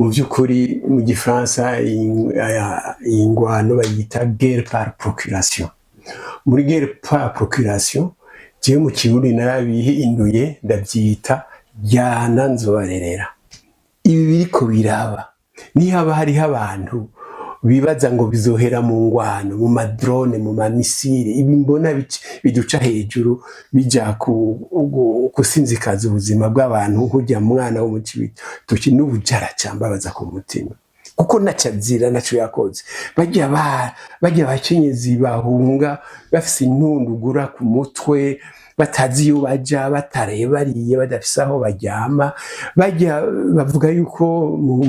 mu by'ukuri mu gifaransa iyi ngwano bayita guerre par procuration. Muri guerre par procuration jewe mu kirundi narabihinduye ndabyita jyana nzobarerera. Ibi biriko biraba nihaba hariho abantu bibaza ngo bizohera mu ngwano, mu madrone, mu mamisire, ibi mbona biduca hejuru bija kusinzikaza ubuzima bw'abantu nk'ujya mwana wo mu Cibitoke n'ubujara cyambabaza ku mutima, kuko nacazira naco yakoze. Bajya bakenyezi bahunga bafise intundugura ku mutwe, batazi iyo baja, batarebariye, badafise aho baryama. Bajya bavuga yuko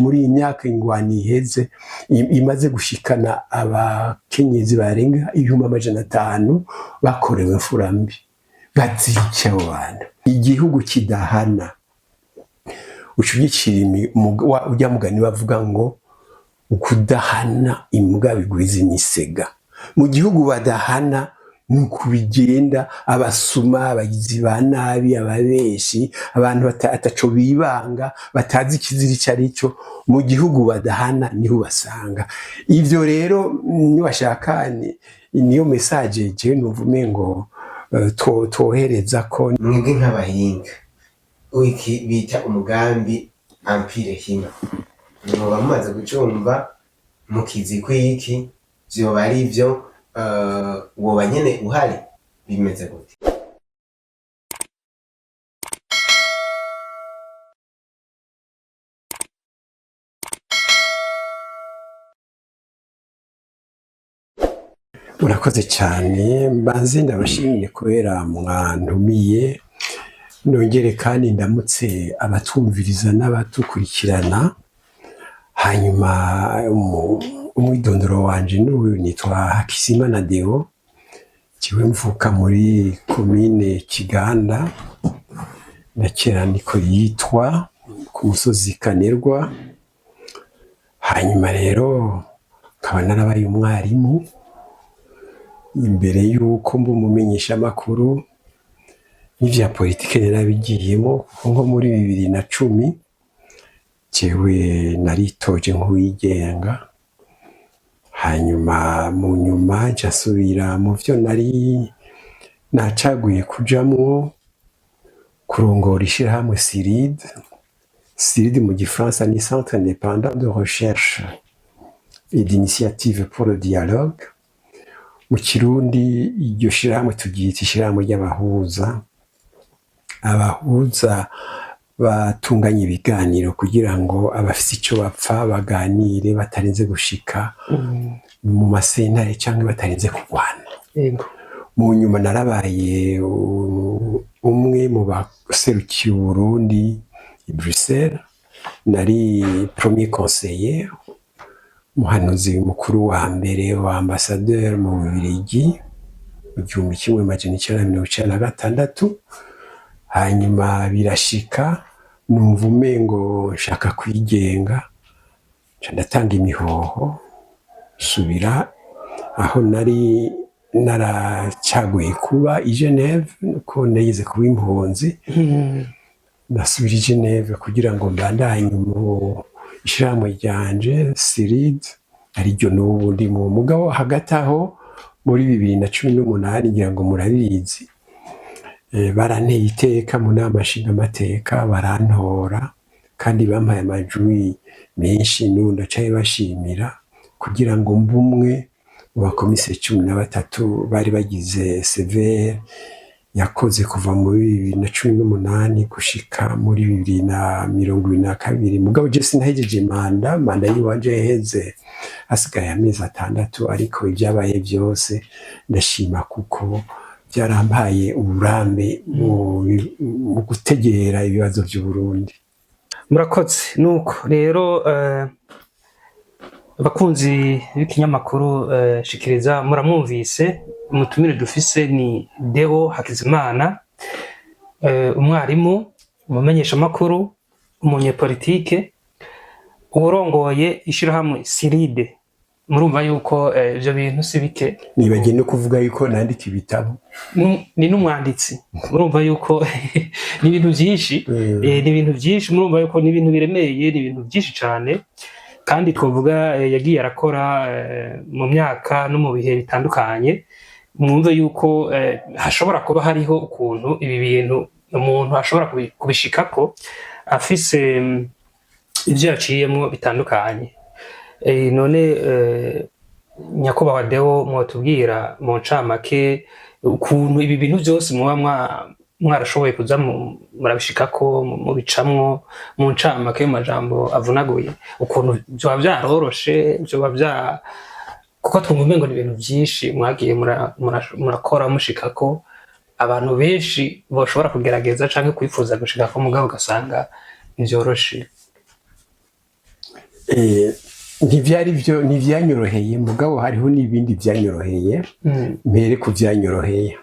muri iyi myaka ingwani iheze imaze gushikana abakenyezi barenga 500 bakorewe imfurambi, bazica abo bantu. Igihugu kidahana ucugicira ujya mugani bavuga ngo ukudahana imbwa bigwiza imisega. Mu gihugu badahana nuko bigenda, abasuma, abagizi ba nabi, ababeshi, abantu ataco bibanga, batazi ikiziri carico, mu gihugu badahana niho basanga. Ivyo rero niwashaka niyo message je nuvume ngo tohereza ko mwebwe nk'abahinga wiki bita umugambi Empire Hima, muba mumaze gucumva mukizi kwiki vyoba ari vyo woba nyene uhari bimeze gute? Urakoze cyane, mbanze ndabashimiye kubera mwantumiye, nongere kandi ndamutse abatumviriza n'abatukurikirana. Hanyuma umwidondoro wanje n'uyu nitwa Hakizimana Deo, kiwe mvuka muri komine Kiganda, na kera niko yitwa ku musozi Kanerwa. Hanyuma rero nkaba narabaye umwarimu imbere yuko mba umumenyesha makuru n'ivya politike narabigiyemo, nko muri 2010 jewe naritoje nk'uwigenga. Hanyuma mu nyuma nsubira mu vyo nari nacaguye kujamwo, kurongora ishirahamwe CIRID. CIRID mu gifaransa ni Centre Indépendant de Recherche et d'Initiative pour le Dialogue. Mu Kirundi iryo shirahamwe turyita ishirahamwe ry'abahuza. Abahuza batunganya ibiganiro kugira ngo abafite icyo bapfa baganire batarinze gushika mu masentare cyangwa batarinze kurwana. Mu nyuma narabaye umwe mu baserukiye Burundi i Bruxelles, nari premier conseiller, umuhanuzi mukuru wa mbere wa ambassadeur mu Bubiligi mu 1996. Hanyuma birashika numva umengo nshaka kwigenga, ndatanga imihoho, subira aho nari naracaguye kuba i Geneve, ko nayize kuba impunzi. Nasubira i Geneve kugira ngo mbandanye mu ishirahamwe ryanje CIRID, ariryo n'ubu ndi mu mugabo. Hagati aho muri 2018 ngira ngo murabizi, baranteye iteka mu nama nshingamateka, barantora kandi bampaye amajwi menshi, n'ubu ndacaye bashimira, kugira ngo mbumwe mu bakomiseri 13 bari bagize CVR yakoze kuva muri 2018 gushika muri 2022. Mugabo je sinahejeje manda yiwanje yaheze hasigaye amezi 6, ariko ibyabaye byose ndashima kuko byarampaye uburambe mu gutegera ibibazo by'u Burundi. Murakoze. Nuko rero abakunzi b'ikinyamakuru Shikiriza muramwumvise, umutumire dufise ni Deo Hakizimana, umwarimu, umumenyesha makuru, umunyepolitike, urongoye ishirahamwe CIRID murumva yuko ivyo bintu si bike. nibagiye no kuvuga yuko nandika ibitabo. Ni n'umwanditsi, murumva yuko ni ibintu vyinshi, ni ibintu vyinshi, murumva yuko ni ibintu biremeye, ni ibintu vyinshi cane, kandi twovuga yagiye arakora mu myaka no mu bihe bitandukanye. Mwumve yuko hashobora kuba hariho ukuntu ibi bintu umuntu ashobora kubishikako afise ivyo yaciyemwo bitandukanye. None nyakubahwa Deo, mwotubwira mu ncamake ukuntu ibi bintu vyose muba mwarashoboye kuza murabishikako mubicamwo mu ncamake mu majambo avunaguye, ukuntu vyoba vyaroroshe, kuko twumva umengo ni ibintu vyinshi mwagiye murakora mushikako abantu benshi boshobora kugerageza canke kwifuza gushikako, mugabo ugasanga ntivyoroshe. ntivyanyoroheye, mugabo hariho n'ibindi vyanyoroheye. Mpere ku vyanyoroheye.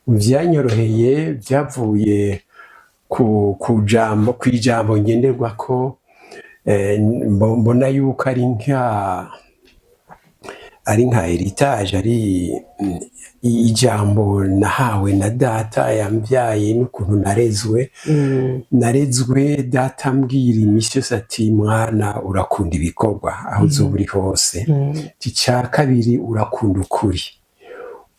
Vyanyoroheye vyavuye kw'ijambo ngenderwako, mbona yuko ari nka heritage, ari ijambo nahawe na data yambyaye, n'ukuntu narezwe data ambwira imisi yose ati mwana urakunda ibikorwa aho uzoba uri hose. Ica kabiri urakunda ukuri,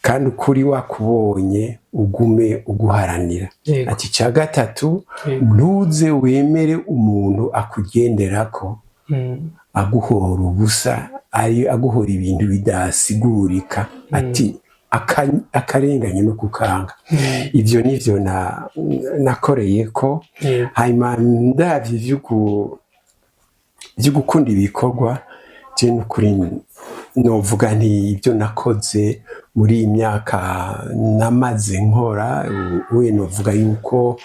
kandi ukuri wakubonye ugume uguharanira. Ati ica gatatu ntuze wemere umuntu akugenderako aguhora ubusa, aguhora ibintu bidasigurika, ati akarenganye no kukanga. Ivyo nivyo nakoreyeko. Hanyuma ndavye vyo gukunda ibikorwa, je n'ukuri novuga nti ivyo nakoze muri iyi myaka namaze nkora, we novuga yuko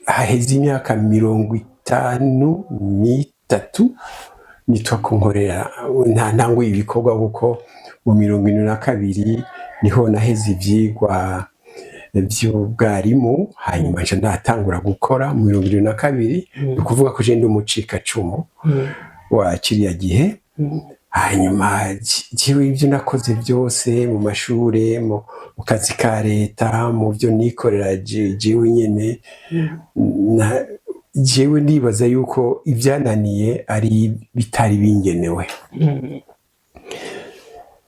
haheze imyaka 53 nitwa kunkorera ntanguye ibikorwa, kuko mu 72 niho naheze ivyigwa vy'ubwarimu, hanyuma nje ndatangura gukora mu 72. ni kuvuga ko je ndi umucikacumu wa kiriya gihe. Hanyuma jewe ivyo nakoze vyose mu mashure, mu kazi ka leta, mu vyo nikorera jewe nyene, jewe ndibaza yuko ivyananiye ari bitari bingenewe.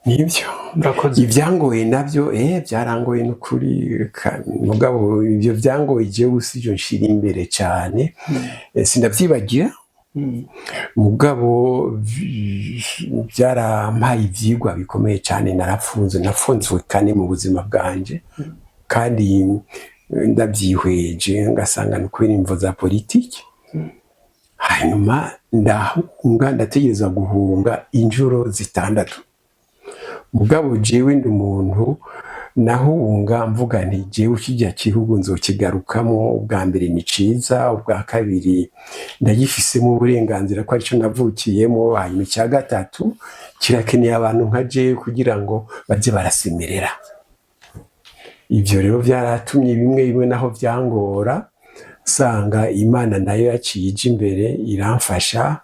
Nivyo ivyangoye navyo vyarangoye n'ukuri, mugabo ivyo vyangoye jewe sivyo nshira imbere cane. Sindavyibagira, mugabo vyarampaye ivyigwa bikomeye cane. nafunzwe kane mu buzima bwanje, kandi ndavyihweje ngasanga n'ukuri imvo za politiki. Hanyuma ndategereza guhunga injuro 6. Mugabo jewe ndi umuntu nahunga mvuga nti jewe kijya kihugu nzokigarukamo. Ubwa mbere ni ciza, ubwa kabiri ndagifisemo uburenganzira ko arico navukiyemo, hanyuma icya gatatu kirakeneye abantu nka jewe kugira ngo baje barasemerera. Ivyo rero vyaratumye bimwe naho vyangora, sanga Imana nayo yakije imbere iramfasha.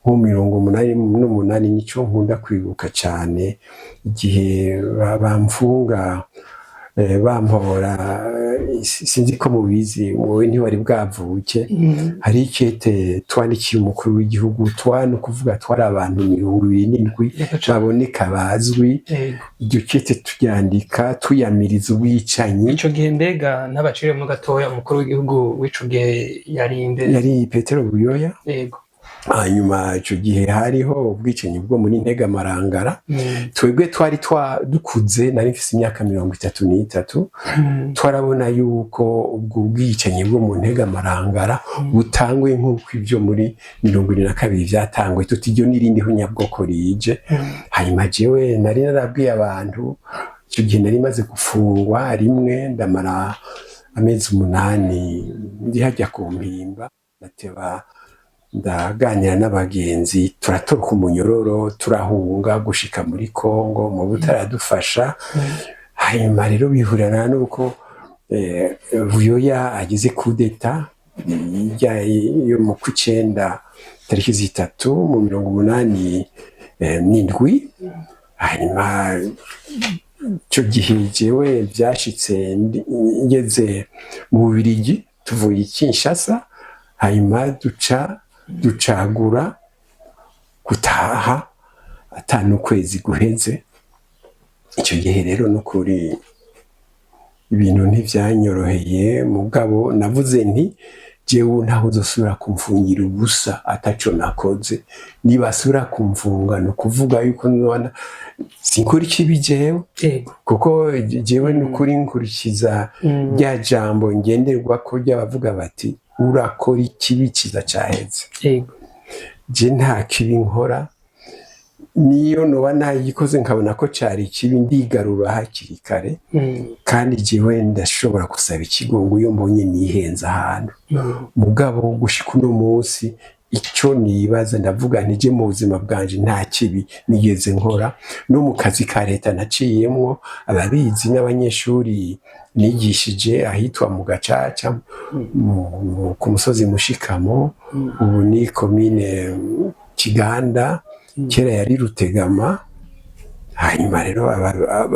Nko 88 nico nkunda kwibuka cane, igihe bamfunga bampora, sinzi ko mubizi, wowe ntiwari bwavuke. Hari ikete twandikiye umukuru w'igihugu, kuvuga twari abantu 27 baboneka bazwi. Iryo kete turyandika tuyamiriza ubwicanyi. Ico gihe mbega n'abaciremo gatoya, umukuru w'igihugu w'ico gihe yari Petero Buyoya. Hanyuma ico gihe hariho ubwicanyi bwo muri Ntegamarangara. Twebwe twari dukuze, nari mfise imyaka 33. Twarabona yuko ubwo bwicanyi bwo mu Ntegamarangara butangwe nk'uko ivyo muri 72 vyatangwe, tuti iryo n'irindi hunyabwoko rije. Hanyuma jewe nari narabwiye abantu, ico gihe nari maze gufungwa rimwe, ndamara amezi 8 ndi hajya ku Mpimba. Nateba ndaganira n'abagenzi, turatoroka umunyororo, turahunga gushika muri Kongo, mu butaradufasha. Hanyuma rero bihurana nuko Buyoya agize coup d'etat, yo mu kw'icenda tariki zitatu mu 87, hanyuma icyo gihe jewe byashitse ngeze mu Bubiligi tuvuye i Kinshasa, hanyuma ducagura gutaha atanu kwezi guheze. Icyo gihe rero n'ukuri ibintu ntivyanyoroheye, mugabo navuze nti jewe ntaho uzosubira kumfungira ubusa ataco nakoze. Nibasubira kumfunga no kuvuga yuko nzobana sinkora ikibi jewe, kuko jewe n'ukuri nkurikiza rya jambo ngenderwako ry'abavuga bati urakora ikibi kiza caheze. Je nta kibi nkora, niyo noba ntagikoze nkabona ko cari ikibi ndigarura hakiri kare, kandi jewe ndashobora gusaba ikigongo iyo mbonye nihenze ahantu. Mugabo gushika uno munsi icyo nibaza ndavuga nti je mu buzima bwanje nta kibi nigeze nkora, no mu kazi ka leta naciyemwo. Ababizi n'abanyeshuri nigishije ahitwa mu Gacaca ku musozi Mushikamo, ubu ni komine Kiganda, kera yari Rutegama. Hanyuma rero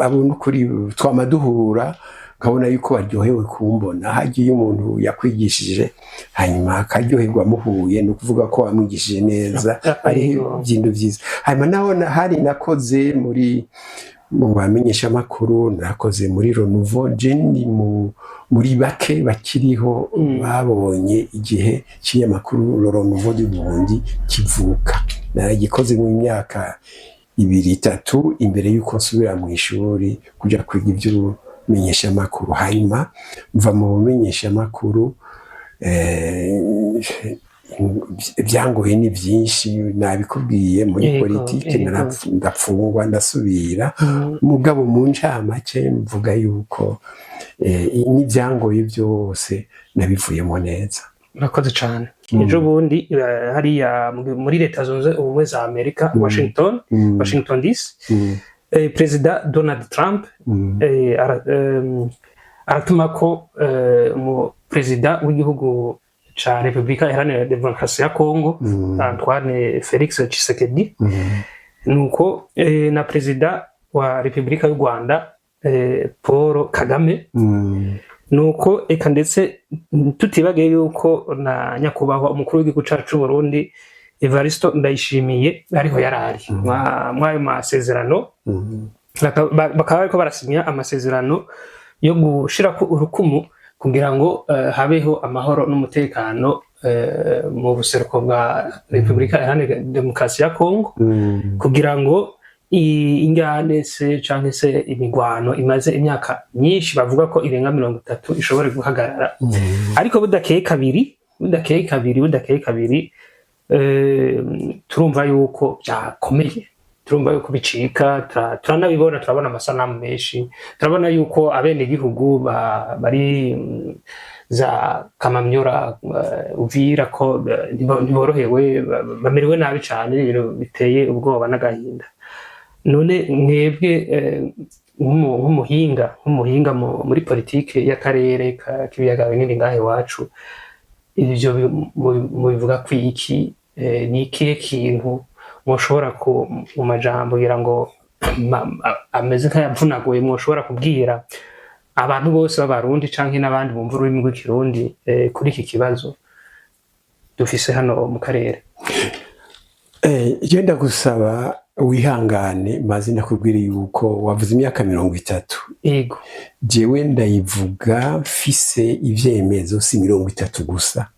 abona ukuri twamaduhura nkabona yuko baryohewe kumbona. Hagiye umuntu yakwigishije hanyuma akaryoherwa muhuye, ni ukuvuga ko wamwigishije neza, ari ibintu byiza. Hanyuma naho hari nakoze mu bamenyesha makuru, nakoze muri Renouveau. Je ni muri bake bakiriho babonye igihe cy'amakuru Renouveau du Burundi kivuka. Naragikoze mu myaka 2-3 imbere yuko nsubira mu ishuri kuja kwiga iby'umenyesha makuru. Hanyuma mva mu bumenyesha makuru, byangoye ni byinshi nabikubwiye. Muri politike ndapfungwa ndasubira, mugabo mu ncamake mvuga yuko n'ibyangoye byose nabivuyemo neza. Murakoze cyane. Ejo bundi hariya muri Leta Zunze Ubumwe za Amerika, Washington DC, Perezida Donald Trump aratuma ko Perezida w'igihugu ca Repubulika Iharanira Demokarasi ya Kongo, Antoine Felix Tshisekedi, nuko na Perezida wa Repubulika y'u Rwanda Paul Kagame, nuko eka ndetse tutibagiye yuko na nyakubahwa umukuru w'igihugu cacu c'u Burundi Evariste Ndayishimiye ariho yarari mwayo masezerano. Bakaba bariko barasinya amasezerano yo gushirako urukumu kugira ngo habeho amahoro n'umutekano mu buseruko bwa Repubulika Iharanira Demokarasi ya Kongo, kugira ngo ingane se canke se imigwano imaze imyaka myinshi bavuga ko irenga 30 ishobore guhagarara. Ariko budakeye kabiri turumva yuko byakomeye, turumva yuko bicika. Turanabibona, turabona amasanamu menshi, turabona yuko abenegihugu bari za Kamamyora, Uvira ko ntiborohewe, bamerewe nabi cyane, ibintu biteye ubwoba n'agahinda. None mwebwe nk'umuhinga muri politike y'akarere k'ibiyaga binini ngahe iwacu, ivyo mubivuga ko iki ni ikihe kintu mushobora mu majambo kugira ngo ameze nk'ayavunaguye mushobora kubwira abantu bose b'abarundi canke n'abandi bumva ururimi rw'ikirundi kuri iki kibazo dufise hano mu karere? Genda gusaba wihangane, maze nakubwira yuko wavuze imyaka 30. Yego. Jewe ndayivuga mfise ivyemezo si 30 gusa.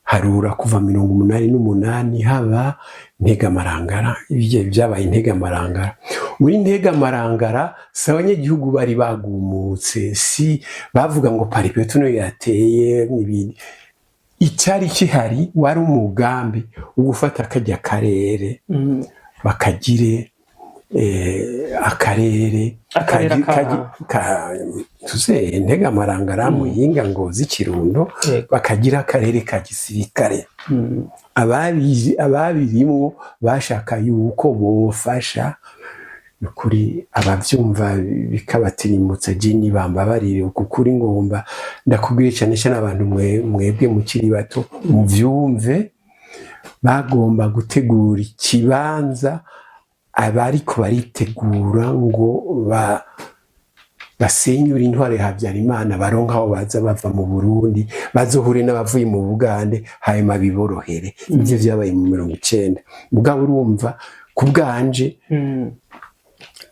Harura kuva 88 haba Ntegamarangara, ibyo byabaye Ntegamarangara. Muri Ntegamarangara si abanyagihugu bari bagumutse, si bavuga ngo paripetuno yateye n'ibindi. Icyari kihari wari umugambi ugufata akajya karere, bakagire akarere tuze Ntegamarangara, Muyinga, Ngozi, Kirundo, bakagira akarere ka gisirikare. Ababirimwo bashaka yuko bofasha nukuri abavyumva bikabatirimutsa jini bambabarire ukuri ngomba ndakubwire cyane cyane abantu mwebwe mukiri bato muvyumve bagomba gutegura ikibanza abariko baritegura ngo basenyura intware ya Habyarimana baronka aho baza bava mu Burundi bazohure n'abavuye mu Bugande hanyuma biborohere ivyo vyabaye mu 1990 mugabo urumva kubwanje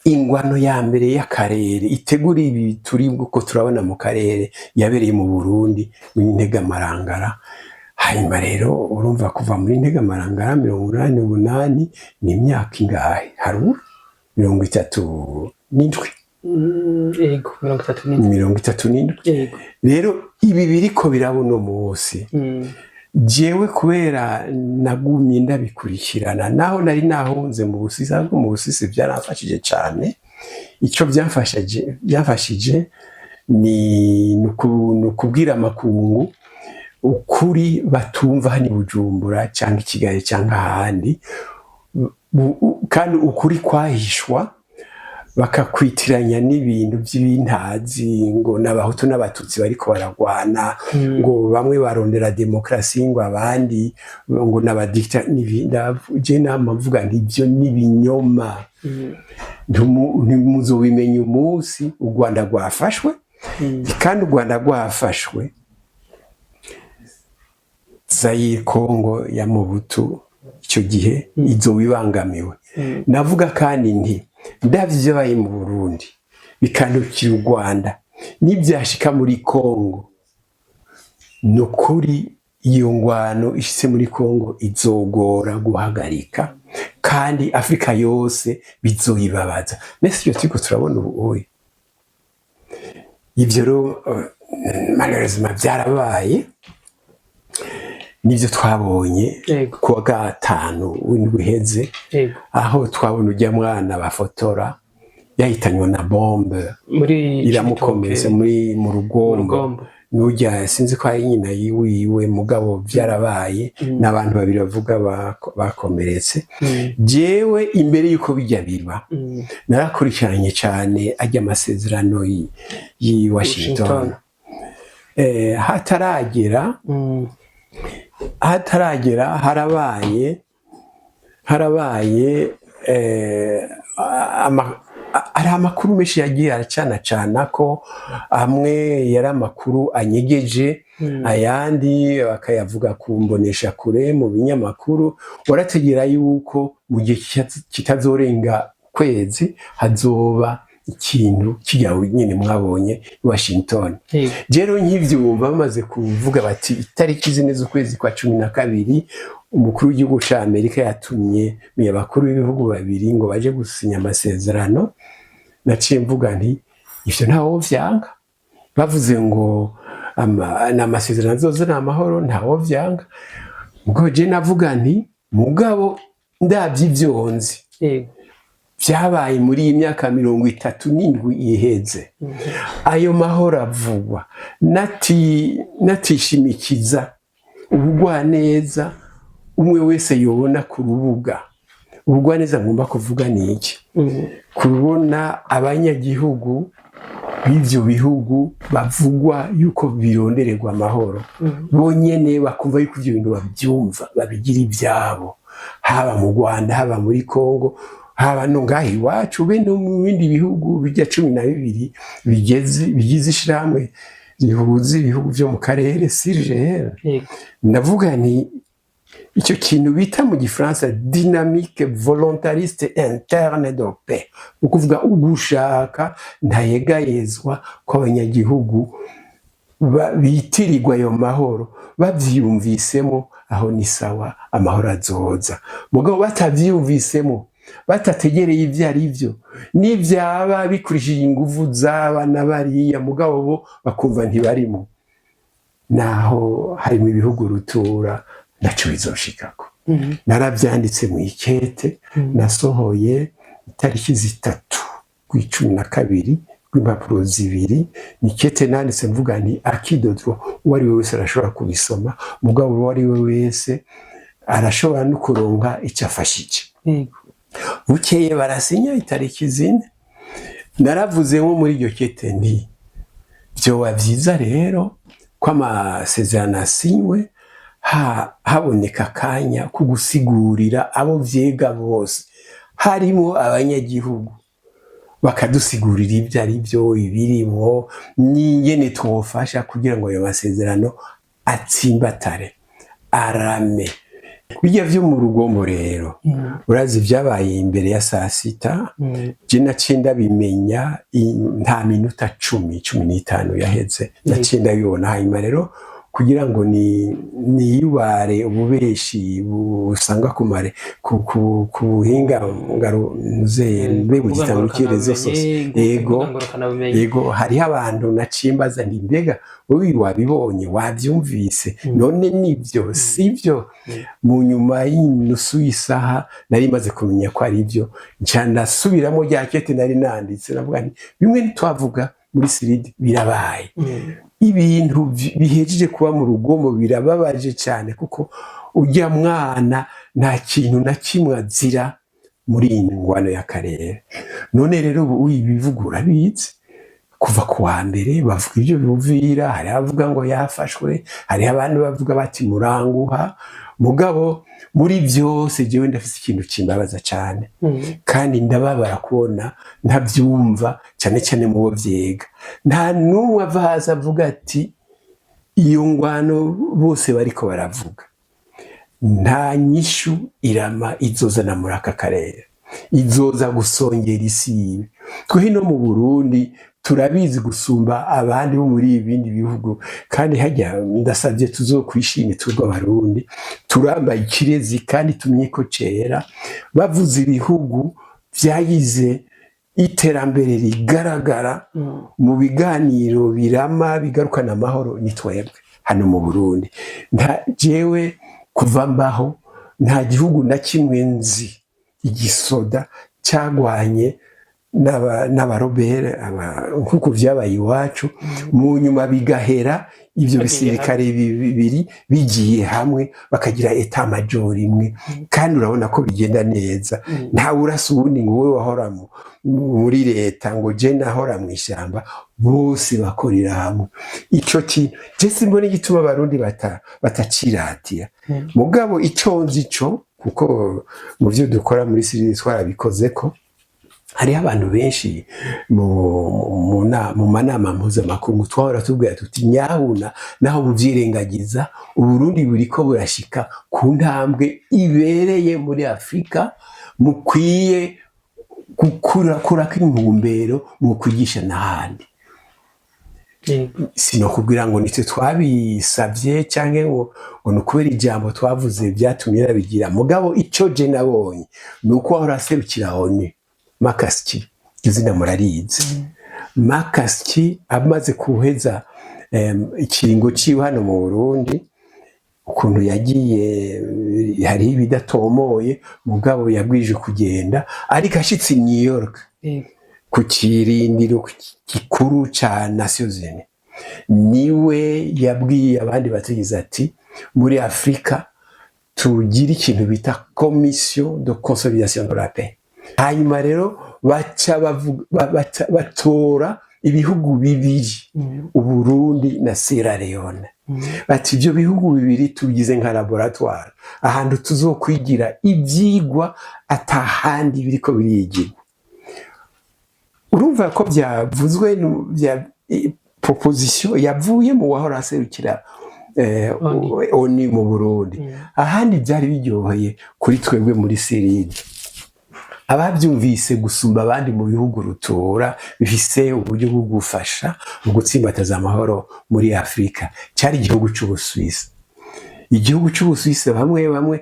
ingwano ya mbere y'akarere itegura ibi turi uko turabona mu karere yabereye mu Burundi mu Integamarangara hanyuma rero urumva kuva muri Integamarangara 1988 ni imyaka ingahe harura 37 yego 37 yego rero ibi biriko birabona umunsi jewe kubera nagumye ndabikurikirana naho nari nahunze mu Busisi ahubwo mu Busisi byaramfashije cyane icyo byafashije ni nukubwira amakungu ukuri batumva hani Bujumbura cyangwa Kigali cyangwa ahandi kandi ukuri kwahishwa bakakwitiranya n'ibintu by'ibintazi ngo n'abahutu n'abatutsi bariko baragwana ngo bamwe barondera demokrasi ngo abandi ngo n'abadikta je namavuga ntibyo n'ibinyoma ntimuzobimenya umunsi u Rwanda rwafashwe kandi u Rwanda rwafashwe Zaire Congo ya Mobutu icyo gihe izobibangamiwe navuga kandi nti ndavyo baye mu Burundi bikandukira u Rwanda nibyashika muri Congo nukuri iyo ngwano ishitse muri Congo izogora guhagarika kandi Afrika yose bizoyibabaza nese yo tiko turabona ubuye ivyo ro malheureusement byarabaye nivyo twabonye kuwa gatanu w'indwi heze aho twabona ujya mwana bafotora yahitanywe na bombe iramukomereza mu rugombo nujya sinzi ko ari nyina yiwe mugabo byarabaye n'abantu babiri bavuga bakomeretse jewe imbere yuko bijya biba narakurikiranye cyane ajya amasezerano yi Washington hataragera harabaye hari amakuru menshi yagiye aracana ko amwe yari amakuru anyegeje ayandi bakayavuga ku mbonesha kure mu binyamakuru warategera yuko mu gihe kitazorenga kwezi hazoba ikintu kijyawe nyine mwabonye i Washington rero nkivyumva bamaze kuvuga bati itariki zine z'ukwezi kwa 12 umukuru w'igihugu cya Amerika yatumye mu bakuru b'ibihugu babiri ngo baje gusinya amasezerano naciye mvuga nti ivyo ntawo vyanga bavuze ngo amasezerano zozana amahoro ntawo vyanga ubwo je navuga nti mugabo ndavyivyonzi vyabaye muri iyi myaka 37 iheze ayo mahoro avugwa natishimikiza ubugwaneza umwe wese yobona ku rubuga ubugwaneza ngomba kuvuga ni iki kubona abanyagihugu b'ivyo bihugu bavugwa yuko birondererwa amahoro bonyene bakumva yuko ivyo bintu babyumva babigira ibyabo haba mu Rwanda haba muri Congo haba no ngaho iwacu be no mu bindi bihugu bijya 12 bigize ishiramwe rihuza ibihugu byo mu karere CIRGL ndavuga ni icyo kintu bita mu gifaransa dynamique volontariste interne de paix ukuvuga ugushaka ntayegayezwa kw'abanyagihugu bitirirwa ayo mahoro bavyumvisemo aho ni sawa amahoro azoza mugabo batavyumvisemo batategereye ivyo ari byo n'ivyaba bikurishije inguvu z'abana bariya mugabo bo bakumva ntibarimo naho hari mu bihugu rutura naco bizoshikako naravyanditse mu ikete nasohoye itariki 3/12 rw'impapuro 2 nikete nanditse mvuga nti akidodro wari wese arashobora kubisoma mugabo wari wese arashobora no kuronka icyo afashije bukeye barasinya itariki zine. Naravuze nko muri iryo kete nti vyoba vyiza rero ko amasezerano asinywe haboneka akanya ko gusigurira abo vyega bose harimo abanyagihugu bakadusigurira ibyo ari byo ibirimo n'ingene twofasha kugira ngo ayo masezerano atsimbatare arame. Bijya vyo mu rugombo rero urazi vyabaye imbere ya saa sita je naciye ndabimenya nta minota 10-15 yaheze naciye ndabibona. Hanyuma rero kugira ngo niyubare ububeshi busanga kumare ku buhinga ngaruze mbego gitandukire zose yego hariho abantu naciye mbaza nti mbega wowe wabibonye wavyumvise none nibyo sivyo. Mu nyuma y'inusu y'isaha nari maze kumenya ko ari byo nca ndasubiramo rya kete nari nanditse navuga nti bimwe ntitwavuga muri Siridi birabaye. Ibintu bihejeje kuba mu rugomo birababaje cyane kuko ujya mwana nta kintu na kimwe azira muri iyi ngwano y'akarere. None rero ubu ibivugura bizi kuva ku wa mbere bavuga ibyo bivira, hari abavuga ngo yafashwe, hari abandi bavuga bati muranguha. Mugabo muri byose jewe ndafise ikintu kimbabaza cyane kandi ndababara kubona ntabyumva cyane cyane mu bovyiga. Nta numwe avaza avuga ati iyo ngwano bose bariko baravuga nta nyishu irama izozana muri aka karere, izoza gusongera isi. Twe hino mu Burundi turabizi gusumba abandi bo muri ibindi bihugu kandi hajya ndasabye tuzokwishime turwa Abarundi turambaye ikirezi kandi tumenye ko cera bavuze ibihugu vyagize iterambere rigaragara mu biganiro birama bigarukana amahoro ni twebwe hano mu Burundi. Nta jewe kuva mbaho nta gihugu na kimwe nzi igisoda cyagwanye n'abarobere nkuko vyabaye iwacu mu nyuma bigahera ivyo bisirikare bibiri bigiye hamwe bakagira etat major imwe kandi urabona ko bigenda neza. Nta urasa ubundi ngo wowe wahora muri leta ngo je nahora mu ishyamba, bose bakorera hamwe. Ico kintu je simbona igituma Abarundi bataciratira. Mugabo ico nzi co kuko mu byo dukora muri Siridi twarabikoze ko hari abantu benshi mu manama mpuzamakungu twahora tubwira tuti nyabuna naho muvyirengagiza Uburundi buriko burashika ku ntambwe ibereye muri Afrika, mukwiye gukura k'intumbero mu kwigisha n'ahandi. Sinokubwira ngo nitwe twabisavye canke ngo nukubera ijambo twavuze byatumye bigira. Mugabo ico je nabonye nuko ahora aserukira ONU Makasiki izina murarize. Makasiki amaze kuheza ikiringo ciwe hano mu Burundi ukuntu yagiye hari ibidatomoye mugabo yabwije kugenda ariko ashitse i New York ku kirindiro gikuru ca Nations Unies niwe yabwiye abandi bategize ati muri Afrika tugira ikintu bita Commission de Consolidation de la Paix. Hanyuma rero batora ibihugu bibiri Uburundi na Sierra Leone. Bati ibyo bihugu bibiri tubigize nka laboratoire ahantu tuzokwigira ibyigwa atahandi biriko birigirwa. Urumva ko byavuzwe bya proposition yavuye mu wahora aserukira ONU mu Burundi. Ahandi byari biryoheye kuri twebwe muri Siridi. Ababyumvise gusumba abandi mu bihugu rutura bifise uburyo bwo gufasha mu gutsimbataza amahoro muri Afrika cyari igihugu cy'Ubusuwisi. Igihugu cy'Ubusuwisi bamwe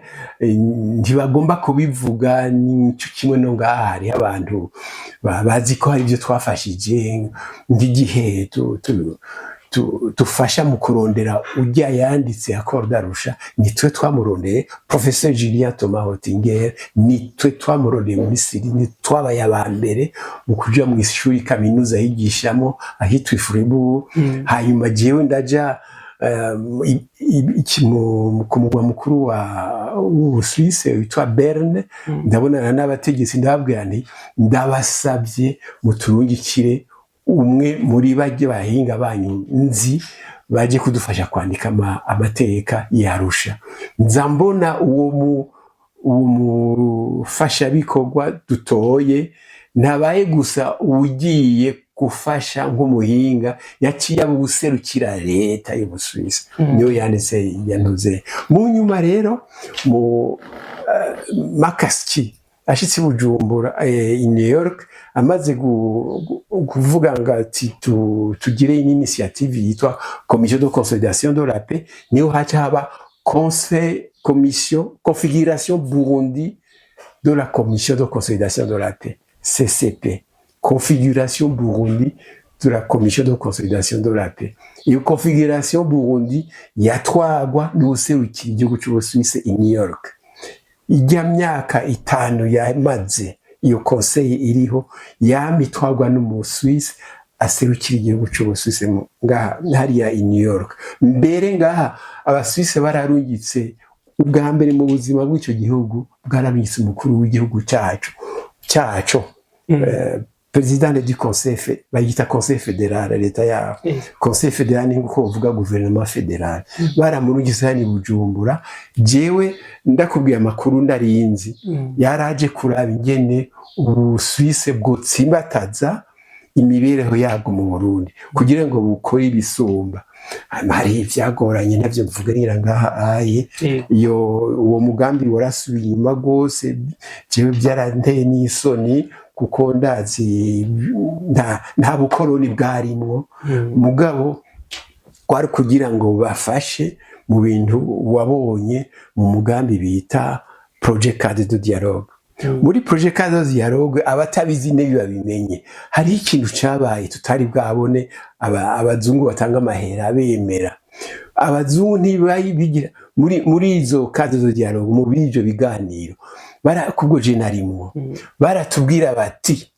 ntibagomba kubivuga n'icyo kimwe no ngaha hari abantu bazi ko hari ibyo twafashije nk'igihe tufasha mu kurondera ujya yanditse accord d'Arusha nitwe twamurondeye Professeur Julien Thomas Hotinger, nitwe twamurondeye muri Siridi twabaye abambere mu kuja mu ishuri kaminuza yigishamo ahitwa Fribourg. Hanyuma jewe ndaja ku mugwa mukuru w'Ubusuwise witwa Berne, ndabonana n'abategetsi ndababwira nti ndabasabye muturungikire umwe muri bajye bahinga banyu nzi baje kudufasha kwandika amateka yarusha. Nza mbona uwo mufashabikorwa dutoye ntabaye gusa ugiye gufasha nk'umuhinga, yaciye abuserukira leta y'Ubusuwisi, niyo yanditse yantuze. Mu nyuma rero Makasiki ashitse Bujumbura i New York, amaze kuvuga ngo ati tugire une initiative yitwa Commission de consolidation de la paix, niyo haca haba configuration Burundi de la Commission de consolidation de la paix, CCP, configuration Burundi de la Commission de consolidation de la paix. Iyo configuration Burundi yatwagwa n'ubuserukira igihugu cy'Ubusuwisi i New York. Ijya myaka 5 yamaze iyo conseil iriho, yamitwagwa n'Umusuwisi aserukira igihugu cy'Ubusuwisi ngaha hariya i New York. Mbere ngaha Abasuwisi bararungitse ubwa mbere mu buzima bw'icyo gihugu, bwararungitse umukuru w'igihugu cyacu président du conseil bayita conseil fédéral, leta ya conseil fédéral ni nko uvuga gouvernement fédéral. Baramurungitse hani Bujumbura, jewe ndakubwiye amakuru ndarinzi, yaraje kuraba ingene Ubusuwisi bwotsimbataza imibereho yago mu Burundi kugira ngo bukore ibisumba. Hari ivyagoranye navyo mvuganira ngaha aye, uwo mugambi warasubiye inyuma rwose, jewe byaranteye n'isoni kuko ndazi nta bukoroni bwarimwo, mugabo kwari kugira ngo bafashe mu bintu wabonye mu mugambi bita projet cadre de dialogue. Muri projet cadre de dialogue abatabizi nebi babimenye, hari ikintu cabaye tutari bwabone. Abazungu batanga amahera bemera, abazungu ntibayibigira muri izo cadre de dialogue, mu bivyo biganiro kubwo je narimwo, baratubwira bati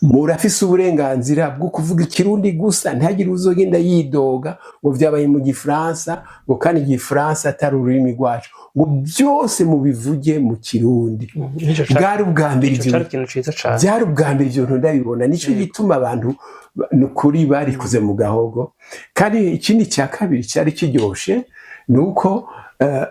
murafise uburenganzira bwo kuvuga ikirundi gusa, ntihagire uzogenda yidoga ngo vyabaye mu Gifaransa, ngo kandi Igifaransa atari ururimi rwacu, ngo byose mubivuge mu Kirundi. Bwari ubwa mbere ivyo ndabibona, nico gituma abantu nukuri barikuze mu gahogo. Kandi ikindi cya kabiri cyari kiryoshe nuko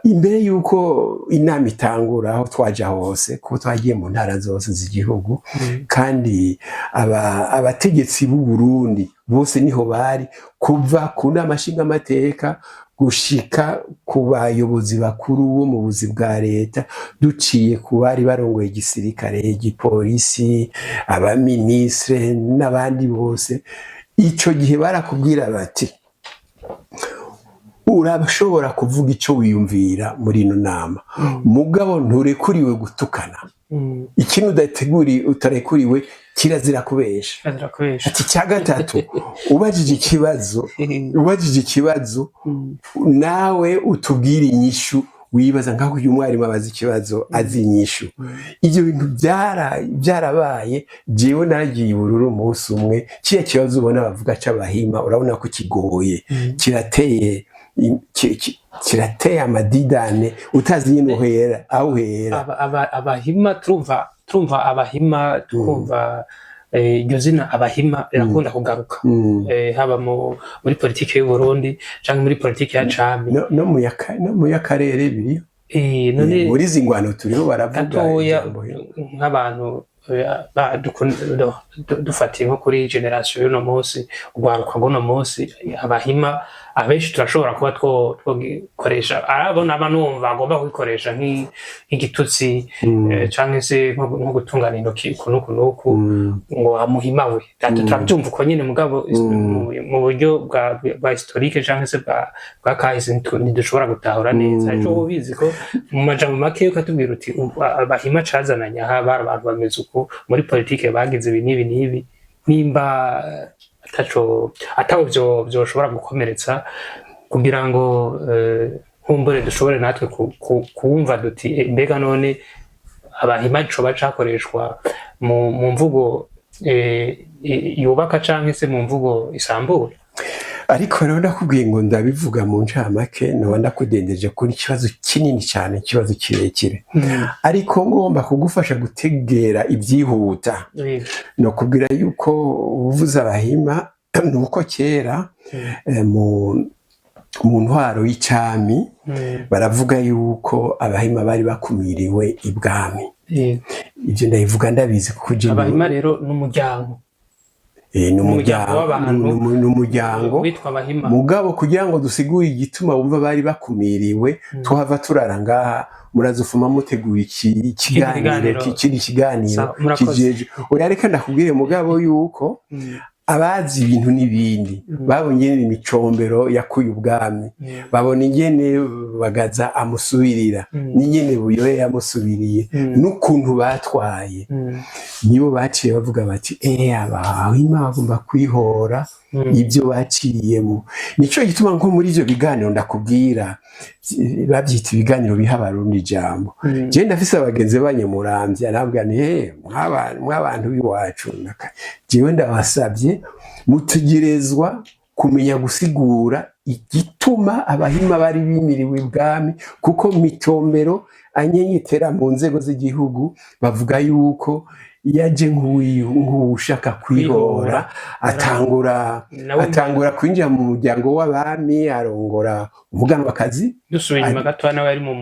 imbere yuko inama itangura, aho twaja hose kuko twagiye mu ntara zose z'igihugu, kandi abategetsi b'u Burundi bose niho bari, kuva ku nama nshingamateka gushika ku bayobozi bakuru bo mu buzi bwa leta, duciye ku bari barongoye igisirikare, igipolisi, abaministre n'abandi bose. Ico gihe barakubwira bati urashobora kuvuga icyo wiyumvira muri ino nama, mugabo nturekuriwe gutukana. Ikintu utarekuriwe kirazira kubesha. Ati cya gatatu, ubajije ikibazo nawe utubwire inyishu wibaza, nkaho uyu mwarimu abaza ikibazo azi inyishu. Ibyo bintu byarabaye. Jewe naragiye i Bururi umunsi umwe, kiya kibazo ubona bavuga c'Abahima, urabona ko kigoye, kirateye amadidane, utazi nyine uhera aho uhera. Abahima turumva Abahima, twumva iryo zina Abahima rirakunda kugaruka, haba muri politiki y'u Burundi cyangwa muri politiki ya Cami, no mu y'akarere biriyo. Muri zingwano turiho baravuga nk'abantu dufatiye nko kuri generation y'uno munsi, urwaruka rw'uno munsi, Abahima abenshi turashobora kuba twokoresha, arabona abanumva agomba kubikoresha nk'igitutsi, cyangwa se nko gutungana intoki kunuku ngo amuhima we. Turabyumva uko nyine, mugabo mu buryo bwa historique cyangwa se bwa kahise ntidushobora gutahura neza. Ariko ubizi ko mu majambo make ukatubwira uti Abahima cazananye aha, bari abantu bameze uko muri politike, bagize ibi n'ibi n'ibi, nimba ataho byoshobora gukomeretsa, kugira ngo nkumbure dushobore natwe kumva duti mbega none Abahima ico bacakoreshwa mu mvugo yubaka canke se mu mvugo isambura. ariko rero ndakubwiye ngo ndabivuga mu ncamake noba ndakudendeje kuri ikibazo kinini cyane, ikibazo kirekire, ariko ngomba kugufasha gutegera ibyihuta. No kubwira yuko uvuze Abahima ni uko kera mu ntwaro y'icami baravuga yuko Abahima bari bakumiriwe ibwami. Ibyo ndabivuga ndabizi kuko Abahima rero n'umuryango n'umuryango witwa Abahima. Mugabo kugira ngo dusigure igituma bumva bari bakumiriwe, tuhava turara ngaha murazufuma muteguye ikiganiro kijeje. Oya reka ndakubwire mugabo yuko abazi ibintu n'ibindi babonye imicombero yakuye ubwami, babona ingene Bagaza amusubirira n'ingene Buyoya yamusubiriye n'ukuntu batwaye, nibo baciye bavuga bati Abahima bagomba kwihora ibyo baciyemo. Nico gituma nko muri ivyo biganiro ndakubwira babyita ibiganiro biha Abarundi ijambo. Je ndafise abagenzi banyemuramvya arambwira nti mw'abantu biwacu jewe ndabasabye mutegerezwa kumenya gusigura igituma Abahima bari bimiriwe ibwami, kuko mitombero anyenyetera mu nzego z'igihugu bavuga yuko yaje nk'ushaka kwihora, atangura kwinjira mu muryango w'abami, arongora umuganwakazi. Dusubiye inyuma gato nawe ari mu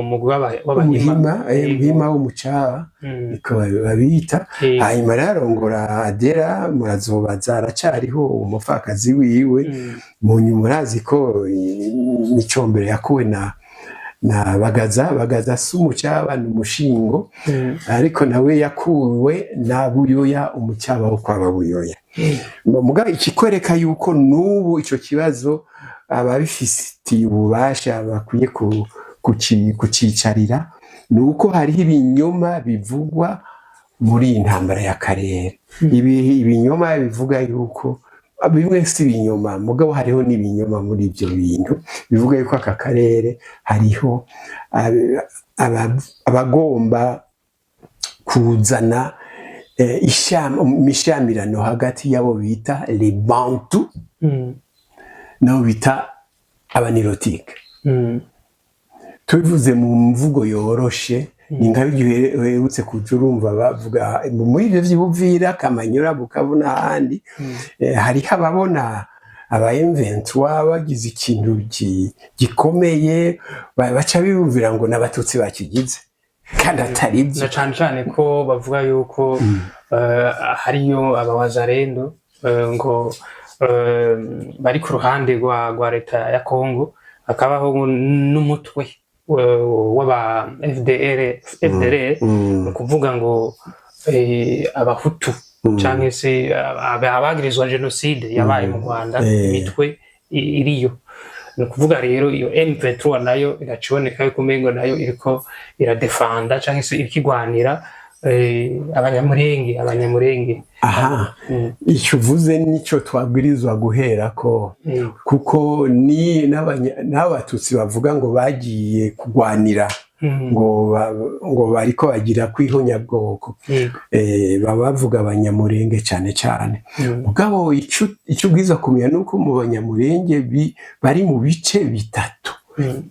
mugwi w'Abahima, Umuhima w'umucaba niko babita. Hanyuma rero arongora Adera, murazobaza aracariho umupfakazi wiwe. Mu nyuma urazi ko imicombero yakuwe na Bagaza si umucaba ni umushingo, ariko nawe yakuwe na Buyoya, umucaba wo kwa Buyoya. Mugabo ikikwereka yuko n'ubu ico kibazo ababifitiye ububasha bakwiye kucicarira, ni uko hariho ibinyoma bivugwa muri iyi ntambara y'akarere. Ibinyoma bivuga yuko bimwe si ibinyoma, mugabo hariho n'ibinyoma muri ibyo bintu bivuga yuko aka karere hariho abagomba kuzana imishamirano hagati y'abo bita les Bantu nabo bita abanirotike. Tubivuze mu mvugo yoroshe, ni nka bigiye uherutse kuja urumva bavuga muri ivyo vy'Ubuvira, Kamanyura, Bukavu n'ahandi, hariho ababona aba M23 bagize ikintu gikomeye, baca bibumvira ngo n'abatutsi bakigize, kandi atari byo. Na cane ko bavuga yuko hariyo abawazarendo ngo bari ku ruhande rwa leta ya Kongo, akabaho n'umutwe w'aba FDR, kuvuga ngo abahutu canke se abagirizwa genocide yabaye mu Rwanda, imitwe iriyo. Ni ukuvuga rero iyo M23 nayo iraciboneka yuko umengo nayo iriko iradefanda canke se irikigwanira abanyamurenge. Aha, icyo uvuze nico twabwirizwa guhera ko, kuko ni n'abatutsi bavuga ngo bagiye kugwanira, ngo bariko bagira kwihonyabwoko, baba bavuga abanyamurenge cyane cyane. Mugabo icyo ubwiza kumenya nuko mu banyamurenge bari mu bice bitatu.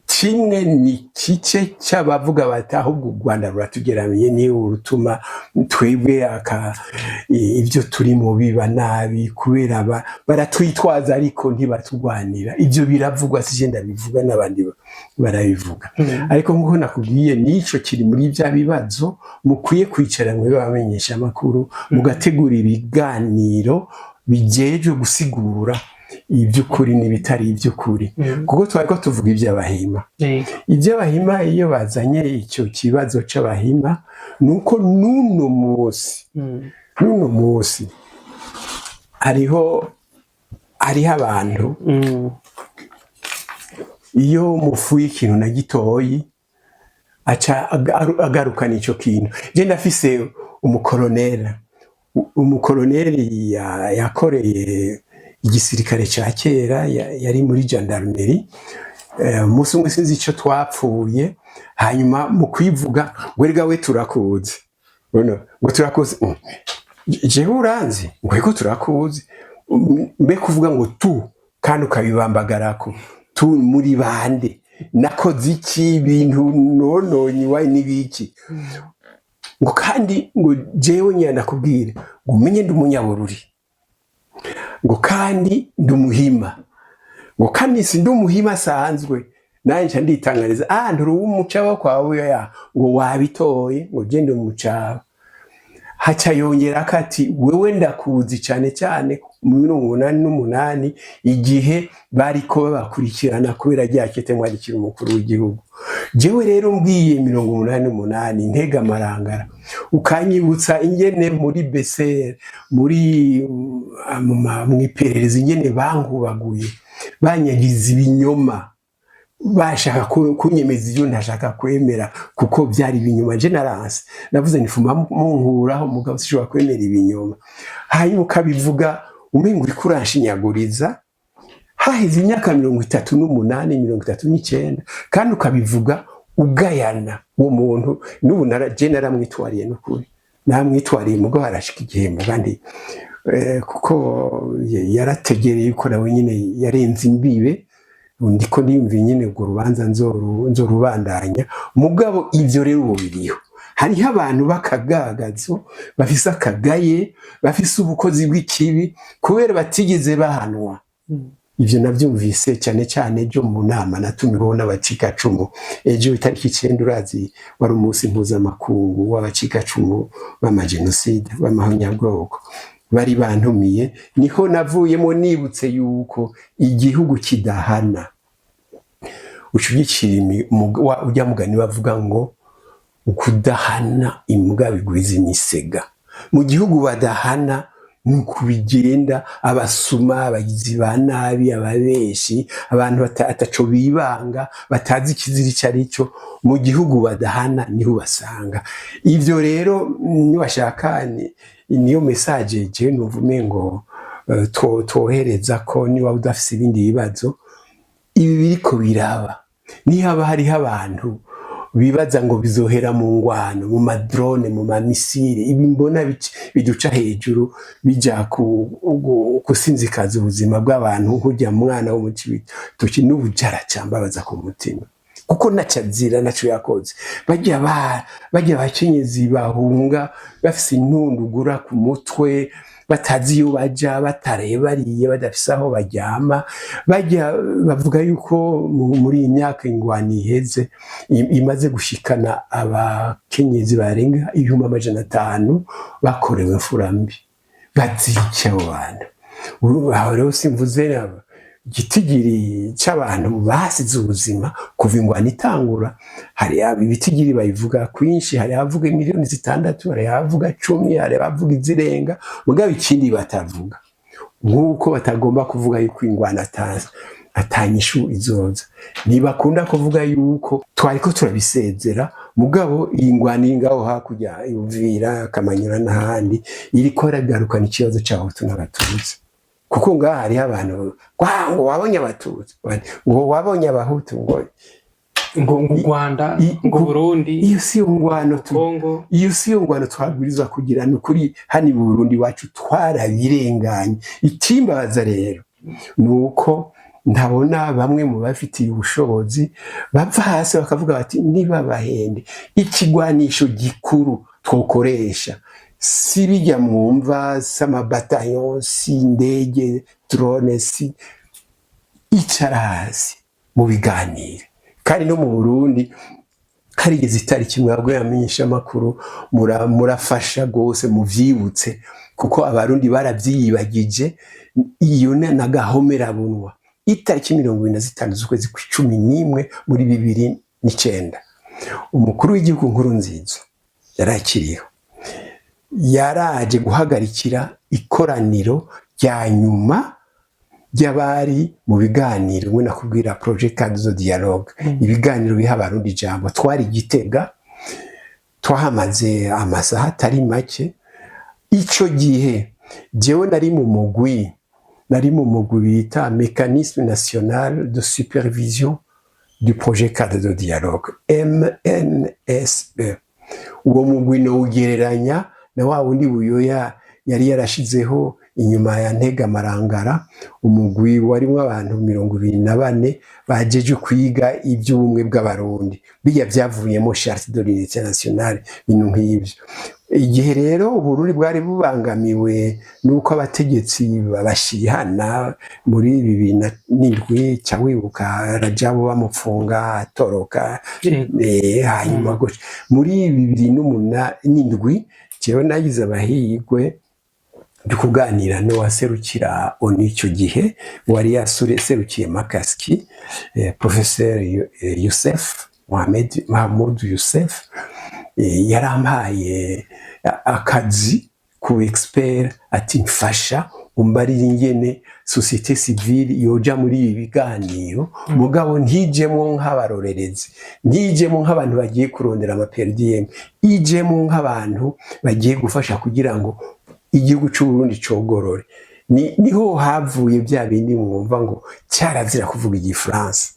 Kimwe ni kice cy'abavuga bati ahubwo u Rwanda ruratugeramiye, ni urutuma twebwe ibyo turimo biba nabi, kubera baratwitwaza ariko ntibatugwanira. Ibyo biravugwa, si je ndabivuga, n'abandi barabivuga. Ariko nk'uko nakubwiye, nico kiri muri bya bibazo mukwiye kwicara mwe bamenyesha amakuru, mugategura ibiganiro bijeje gusigura iby'ukuri n'ibitari iby'ukuri, kuko twariko tuvuga iby'Abahima. Iby'Abahima iyo bazanye icyo kibazo c'Abahima, nuko n'uno munsi hariho abantu iyo mufuye ikintu na gitoyi aca agarukana ico kintu. Je ndafise umukoloneli yakoreye igisirikare ca kera, yari muri gendarmerie. Umunsi umwe sinzi ico twapfuye, hanyuma mu kwivuga werega we turakuzi, ngo turakuzi, jewe uranzi, ngo eko turakuzi, mbe kuvuga ngo kandi ukabibambagarako muri bande nakoze iki ibintu nononye wayi n'ibiki ngo kandi ngo jewe nyine nakubwire ngo umenye ndi umunyabururi ngo kandi ndi umuhima ngo kandi si ndi umuhima asanzwe nanje nditangariza nduri umucaba kwawe ya ngo wabitoye ngo gende umucaba haca yongera kati wewe ndakuzi cyane cyane mu 1988 igihe bariko babakurikirana kubera ryakete mwarikira umukuru w'igihugu jewe rero mbwiye 1988 ntega marangara ukanyibutsa ingene muri BCR muri mwiperereza ingene bangubaguye banyagiza ibinyoma bashaka kunyemeza ibyo ntashaka kwemera kuko byari ibinyoma generance navuze nifuma munkuraho mugabo sishobora kwemera ibinyoma hanyuma ukabivuga umengo uri kuranshinyaguriza haheze imyaka 38 39 kandi ukabivuga ugayana uwo muntu n'ubu naramwitwariye n'ukuri namwitwariye mugabo harashika igihembo kandi kuko yarategereye ko nawe nyine yarenze imbibe ndiko niyumviye nyine ubwo rubanza nzorubandanya mugabo ivyo rero ubu biriho hariho abantu bakagagazo bafise akagaye bafise ubukozi bw'ikibi kubera batigeze bahanwa ivyo navyumvise cyane cyane byo mu nama natumiweho n'abacikacumu ejo itariki 9 urazi wari umunsi mpuzamakungu w'abacikacumu b'amagenocide b'amahonyabwoko bari bantumiye niho navuyemo nibutse yuko igihugu kidahana ucugicira ujya mugani bavuga ngo ukudahana imbwa bigwiza imisega mu gihugu badahana nuko bigenda abasuma abagizi ba nabi ababeshi abantu ataco bibanga batazi ikiziri cyarico mu gihugu badahana niho basanga ivyo rero niwashaka niyo message je nuvume ngo tohereza ko niba udafise ibindi bibazo ibi biriko biraba nihaba hariho abantu bibaza ngo bizohera mu ngwano mu madrone mu mamisire ibi mbona biduca hejuru bija kusinzikaza ubuzima bw'abantu nkujya mwana wo mu cibito tuki n'ubujara cyambabaza ku mutima kuko nacazira naco yakoze bajya bakenyezi bahunga bafise intundugura ku mutwe batazi iyo baja batarebariye badafise aho bajyama bajya bavuga yuko muri iyi myaka ingwani iheze imaze gushikana abakenyezi barenga 1500 bakorewe imfurambi bazica abantu aho rero simvuze igitigiri c'abantu basize ubuzima kuva ingwani itangura hari ibitigiri bayivuga kwinshi hari abavuga miliyoni 6 hari abavuga 10 hari abavuga izirenga mugabo ikindi batavuga nkuko batagomba kuvuga yuko ingwani atanyishu izoza nibakunda kuvuga yuko twariko turabisezera mugabo iyi ngwani ngaho hakurya Uvira Kamanyura n'ahandi iriko ragaruka n'ikibazo c'abahutu n'abatutsi kuko ngaha hariho abantu ngo wabonye abatutsi ngo wabonye abahutu ngo Rwanda ngo Burundi iyo si ngwano Kongo iyo si ngwano twabwirizwa kugira n'ukuri hani mu Burundi wacu twarabirenganye ikimbaza rero nuko ndabona bamwe mu bafitiye ubushobozi bava hasi bakavuga bati niba bahende ikigwanisho gikuru twokoresha si bijya mwumva samabataillon si indege drone si icarasi mu biganiro kandi no mu Burundi harigeze itariki mwabwo yamenyesha makuru murafasha gose mu vyibutse kuko abarundi baravyiyibagije iyo nagahomera bunwa itariki 25 z'ukwezi kwa 11 muri 2009 umukuru w'igihugu Nkurunziza yarakiriho yaraje guhagarikira ikoraniro rya nyuma ry'abari mu biganiro mwe nakubwira projet cadre de dialogue ibiganiro biha abarundi jambo twari Gitega twahamaze amasaha atari make ico gihe jewe nari mu mugwi bita mécanisme national de supervision du projet cadre de dialogue MNSE uwo mugwi no ugereranya na wa wundi buyoya yari yarashizeho inyuma ya Ntegamarangara umugwi warimwo abantu 24 bajeje kwiga iby'ubumwe bw'abarundi bijya byavuyemo charte de l'unité nationale bintu nk'ibyo. Igihe rero Uburundi bwari bubangamiwe nuko abategetsi babashihana muri 2007 cyawibuka Rajabu bamupfunga atoroka hanyuma gutyo muri 2007 jewe nagize abahigwe kuganira no waserukira ONU icyo gihe wari yaserukiye Makaski Professeur Youssef Mahmoud Youssef yarampaye akazi ku expert ati mfasha umbarira ingene société civile yoja muri ibi biganiro mugabo ntijemwo nk'abarorerezi ntijemwo nk'abantu bagiye kurondera amaperdiem ijemwo nk'abantu bagiye gufasha kugira ngo igihugu cy'u Burundi cogorore. Niho havuye bya bindi mwumva ngo cyarazira kuvuga igifaransa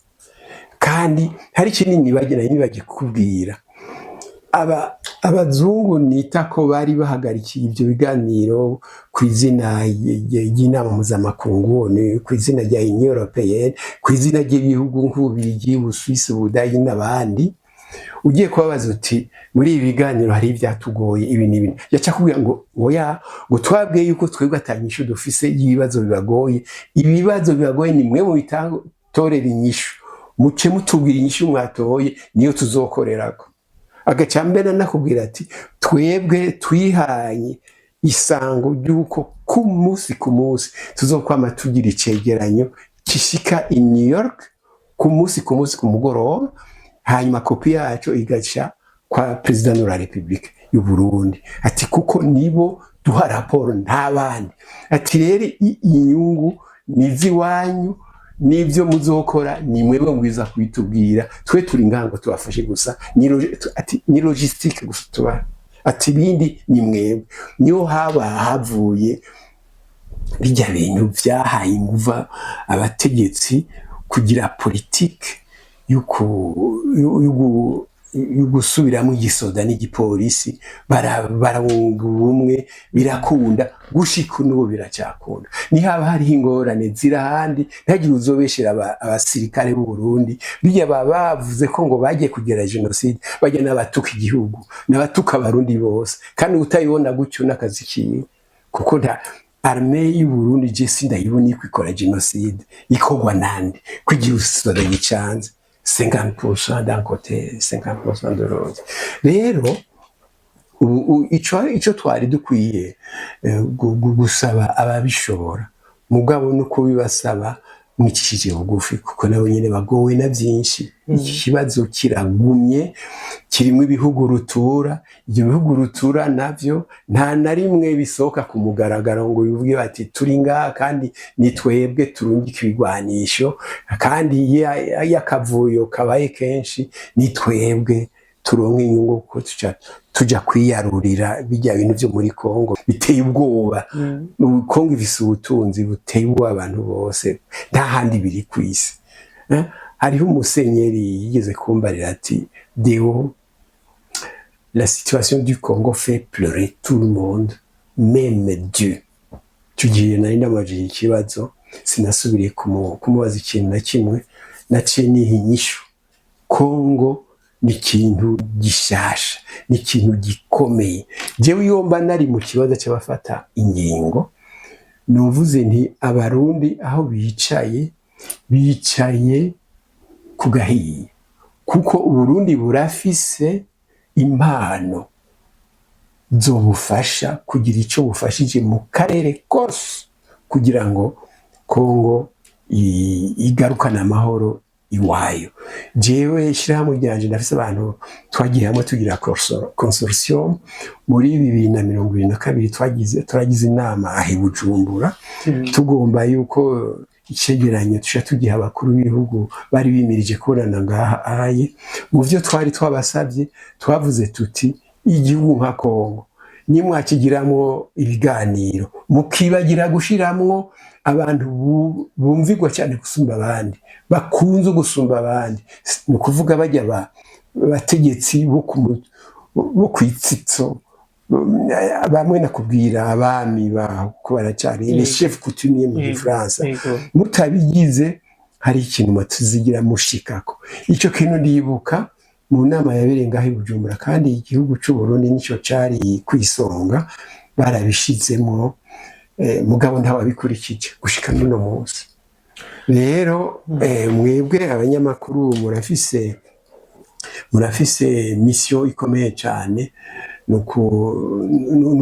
kandi hari kinini bagikubwira abazungu nita ko bari bahagarikiye ibyo biganiro ku izina y'inama mpuzamakungu ku izina rya Union Européenne ku izina ry'ibihugu nk'Ububiligi, Ubusuwisi, Ubudagi n'abandi. Ugiye kubabaza uti muri ibi biganiro hari ibyatugoye ibi n'ibindi yaca kubwira ngo oya ngo twabwiye yuko twebwe atanyisho dufise ibibazo bibagoye, ibibazo bibagoye ni mwe mu bitorera inyishu, muce mutubwira inyishu mwatoye niyo tuzokorerako. Agacambena nakubwira ati twebwe twihanye isango ry'uko ku munsi tuzokwama tugira icegeranyo kishika i New York ku munsi ku mugoroba, hanyuma kopi yacu igaca kwa President de la République y'u Burundi ati kuko nibo duha raporo ntabandi, ati rero inyungu niziwanyu nibyo muzokora ni mwebwe mwiza kwitubwira, twe turi ngango tubafashe gusa ni logistique gusa tuba, ati bindi ni mwebwe. Niyo havuye bijya bintu byahaye inguva abategetsi kugira politique yugusubiramo igisoda n'igipolisi barabunga ubumwe birakunda gushika n'ubu biracyakunda. Nihaba hariho ingorane zirahandi ntagire uzobeshera abasirikare b'u Burundi bijya bavuze ko ngo bagiye kugera genocide bajya n'abatuka igihugu n'abatuka abarundi bose kandi utayibona gutyo n'akazi kiwe kuko nta armée y'u Burundi je sindayibona ikora genocide ikorwa nande kugira usoda gicanze 50% d'un côté 50% de l'autre. Rero ico twari dukwiye gusaba ababishobora mugabo nuko bibasaba mwicishije bugufi kuko nabo nyene bagowe na byinshi. Iki kibazo kiragumye kirimo ibihugu rutura, ibyo bihugu rutura navyo nta na rimwe bisohoka ku mugaragaro ngo bivuge bati turi ngaha kandi ni twebwe turungika ibigwanisho kandi yakavuyo kabaye kenshi ni twebwe turonka inyungu ko tuja kwiyarurira bijya bintu byo muri Kongo biteye ubwoba. Kongo ifise ubutunzi buteye ubwoba abantu bose nta handi biri kwisi. Hariho umusenyeri yigeze kumbarira ati Deo, la situation du Congo fait pleurer tout le monde, même Dieu. Tugiye nari ndamajije ikibazo sinasubiriye kumubaza ikintu na kimwe naciye nihinyisho. Kongo ni ikintu gishasha, ni ikintu gikomeye. Jewe yomba nari mu kibazo cy'abafata ingingo nuvuze nti abarundi aho bicaye kugahiye kuko Uburundi burafise impano zobufasha kugira ico bufashije mu karere kose kugira ngo Kongo igarukana amahoro iwayo. Jewe shirahamwe ryanje ndafise abantu twagiye hamwe tugira consortium muri 2022 turagize inama ahi Bujumbura tugomba yuko icegeranyo tusha tugiha abakuru b'ibihugu bari bimirije korana ngaha aye. Mu byo twari twabasabye twavuze tuti igihugu nka Kongo nimwakigiramo ibiganiro mukibagira gushiramwo abantu bumvigwa cyane gusumba abandi bakunze gusumba abandi, ni ukuvuga bajya bategetsi bo kwitsitso bamwe nakubwira abami ko baracari les chefs coutumiers mu Gifaransa Yego. mutabigize hari ikintu matuzigira mushikako. Ico kintu ndibuka mu nama yabereye ngaho i Bujumbura, kandi igihugu c'u Burundi nico cari kwisonga, barabishizemo mugabo ntawabikurikije gushika n'uno munsi. Rero mwebwe abanyamakuru murafise mission ikomeye cyane no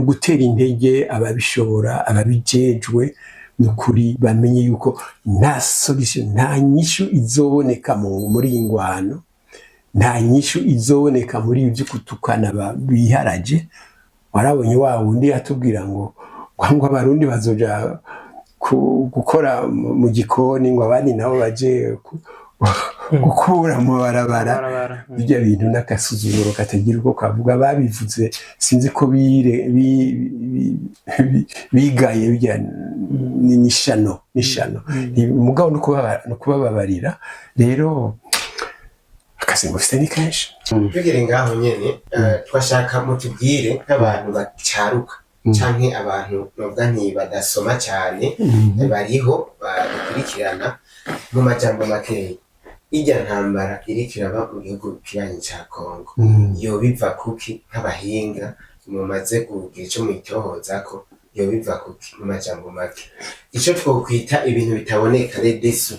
gutera intege ababishobora, ababijejwe, nukuri bamenye yuko nta solution, nta nyishu izoboneka muri ingwano, nta nyishu izoboneka muri ibyo kutukana biharaje. Warabonye wa wundi atubwira ngo abarundi bazoja gukora mu gikoni, ngo abandi nabo baje gukura mu barabara. Ibyo bintu n'akasuzuguro katagira uko kavuga, babivuze sinzi ko bigaye bijya nishano mugabo no kubabarira. Rero akazi mufite ni kenshi. Tugere ngaho nyene twashaka mutubwire nk'abantu bacaruka canke abantu novuga nti badasoma cyane bariho bakurikirana mu majambo makeya. Ijya ntambara irikiraba mu gihugu kibanyi ca Kongo yo biva kuki nk'abahinga mumaze kugira ico mwitohozako, yo biva kuki mu majambo make? Ico twokwita ibintu bitaboneka redesu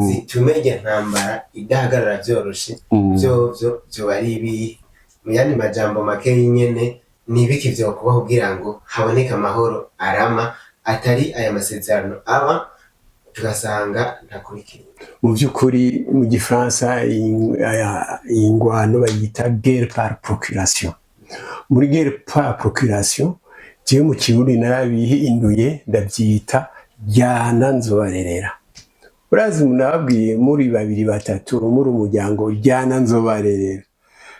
zitume ijya ntambara idahagarara vyoroshe vyo bari ibi. Mu yandi majambo make nyene ni ibiki vyokubaho kugira ngo haboneka amahoro arama, atari aya masezerano aba tugasanga ntakurikira. Mu by'ukuri mu Gifaransa ingwano bayita guerre par procuration. Muri guerre par procuration jewe mu Kirundi narabihinduye ndabyita jyana nzobarerera. Urazi munababwiye muri babiri batatu muri umuryango jyana nzobarerera,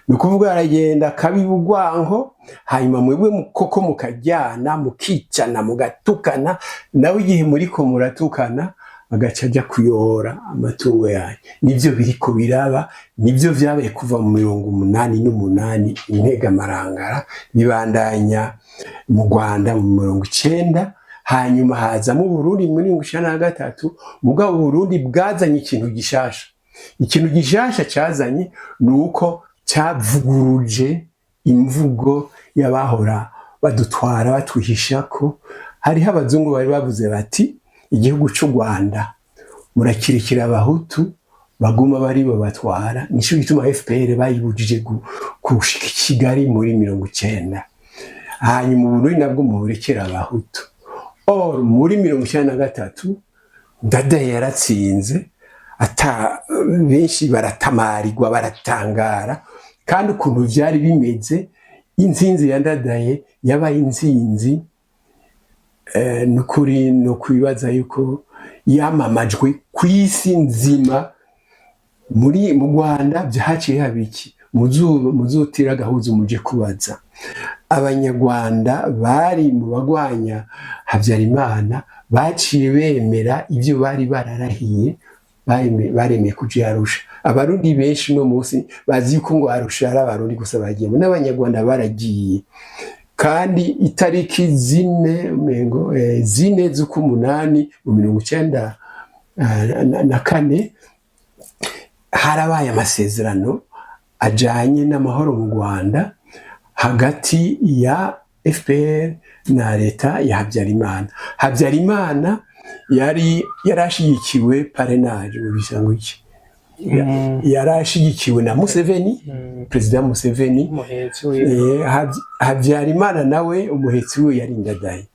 ni ukuvuga aragenda kabibugwanko, hanyuma mwebwe koko mukajyana mukicana mugatukana, nawe igihe muriko muratukana agaca ajya kuyora amatungo yanyu. Nivyo biriko biraba, nivyo vyabaye kuva mu 88 integamarangara, bibandanya mu Rwanda mu 90, hanyuma haza mu Burundi muri 1993. Mugabo Burundi bwazanye ikintu gishasha. Ikintu gishasha cyazanye nuko cyavuguruje imvugo y'abahora badutwara batwihishako. Hariho abazungu bari bavuze bati igihugu cy'u Rwanda murakirikira abahutu baguma bari bo batwara. Nico gituma FPR bayibujije kushika Kigali muri 90. Hanyuma Burundi nabwo murekera abahutu. Or muri 1993 Ndadaye yaratsinze, ata benshi baratamarirwa baratangara, kandi ukuntu vyari bimeze. Intsinzi ya Ndadaye yabaye intsinzi nukuri no kwibaza yuko yamamajwe kw'isi nzima. Mu Rwanda byahaciye habiki muzutira gahuza muje kubaza abanyarwanda bari mu bagwanya Habyarimana, baciye bemera ibyo bari bararahiye, baremeye kuja Arusha. Abarundi benshi no munsi bazi yuko ngo Arusha ari abarundi gusa bagiyemo, n'abanyarwanda baragiye. Kandi itariki zine z'ukumunani mu 1994 harabaye amasezerano ajanye n'amahoro mu Rwanda hagati ya FPR na leta ya Habyarimana. Habyarimana yarashigikiwe parrainage mu bisango iki, yarashigikiwe na Museveni, President Museveni. Habyarimana nawe umuhetsi we yari Ndadaye.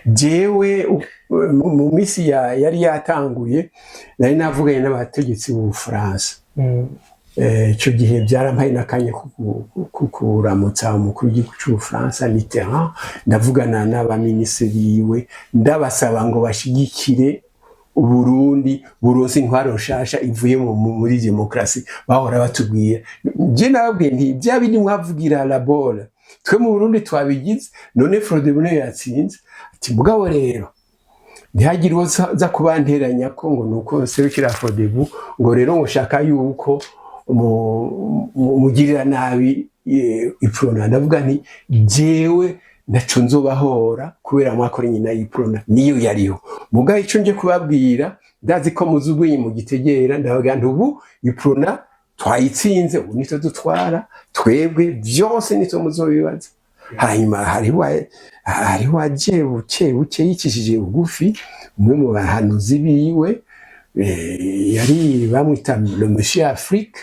Jewe mu misi yari yatanguye nari navuganye n'abategetsi b'u Bufaransa. Ico gihe byarampaye nakanye kuramutsa umukuru w'igihugu cy'u Bufaransa Mitterrand, ndavugana n'abaminisitiri we ndabasaba ngo bashigikire Burundi buronse intwaro nshasha ivuye muri demokrasi. Bahora batubwira, je nababwiye nti bya bindi mwavugira labora twe mu Burundi twabigize, none Frodebune yatsinze. Ati mugabo rero ntihagire uwo za kubanteranya ko ngo nuko serukira Frodebu ngo rero ngo shaka yuko mugirira nabi iprona ndavuga nti jewe naco nzobahora kubera mwakora nyina y'iprona niyo yariho muga ico nje kubabwira ndazi ko muzubwiye mu gitegera ndavuga nti ubu iprona twayitsinze ubu nito dutwara twebwe byose nito muzobibaza hanyuma hariho aje buke yicishije bugufi umwe mu bahanuzi biwe yari bamwita le monsieur Afrique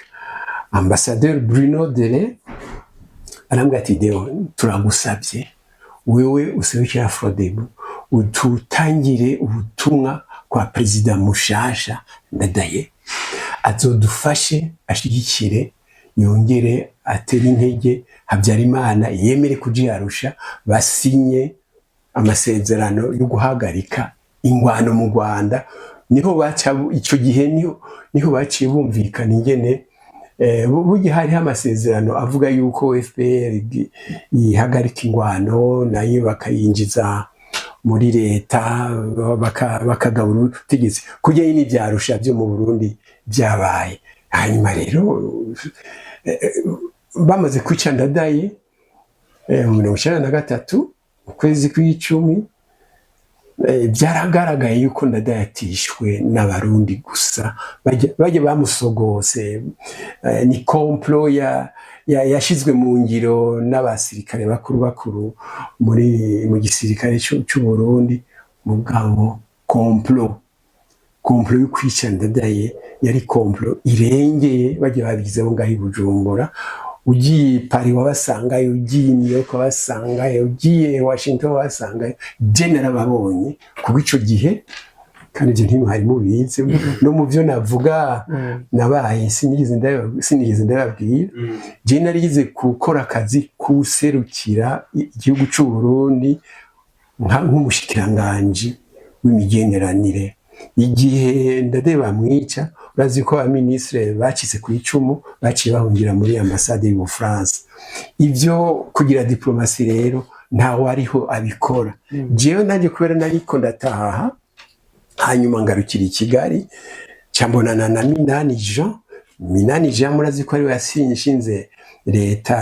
ambassadeur Bruno Dele arambwira ati Deo turagusabye wewe userukira Frodebu ututangire ubutumwa kwa perezida mushasha Ndadaye azodufashe ashigikire yongere atera intege Habyarimana yemere kujiyarusha basinye amasezerano yo guhagarika ingwano mu Rwanda niho baca ico gihe niho baciye bumvikana ingene burya hari amasezerano avuga yuko FPR yihagarika ingwano nayo bakayinjiza muri leta bakagabura ubutegetsi kujya n'ivyarusha byo mu Burundi byabaye hanyuma rero bamaze kwica Ndadaye mu 1993 ukwezi kw'icumi byaragaragaye yuko Ndadaye yatishwe n'abarundi gusa bajye bamusogose ni complot yashizwe mu ngiro n'abasirikare bakuru mu gisirikare cy'u Burundi mugabo complot yo kwica Ndadaye yari complot irengeye bajye babigizeho ngaho i Bujumbura ugiye Paris wabasangayo ugiye New York wabasangayo ugiye Washington wabasangayo general babonye kuko ico gihe kandi je ntimwari mubize no mu byo navuga nabaye sinigeze ndababwira je narigize gukora akazi kuserukira igihugu cy'u Burundi nk'umushikiranganje w'imigenderanire igihe Ndadaye bamwica urazi ko abaminisitiri bacize ku icumu baciye bahungira muri ambasade y'u France ivyo kugira diplomasi rero ntawe ariho abikora jewe nanjye kubera nariko ndataha hanyuma ngarukira i Kigali cyambonana na Minani Jean murazi ko ari we yashinze leta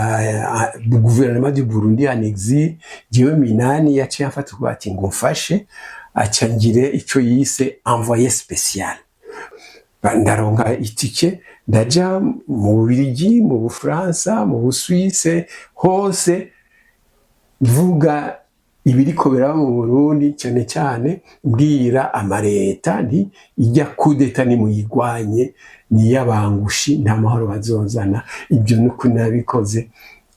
gouvernement du Burundi en exil jewe Minani yaciye afatwa ati ngo mfashe acangire ico yise envoyé spécial ndaronka itike ndaja mu Bubiligi mu Bufaransa mu Busuwise hose vuga ibiriko biraba mu Burundi cyane cyane mbwira amareta nti ijya kudeta ni muyigwanye ni yabangushi nta mahoro bazozana ibyo nuko nabikoze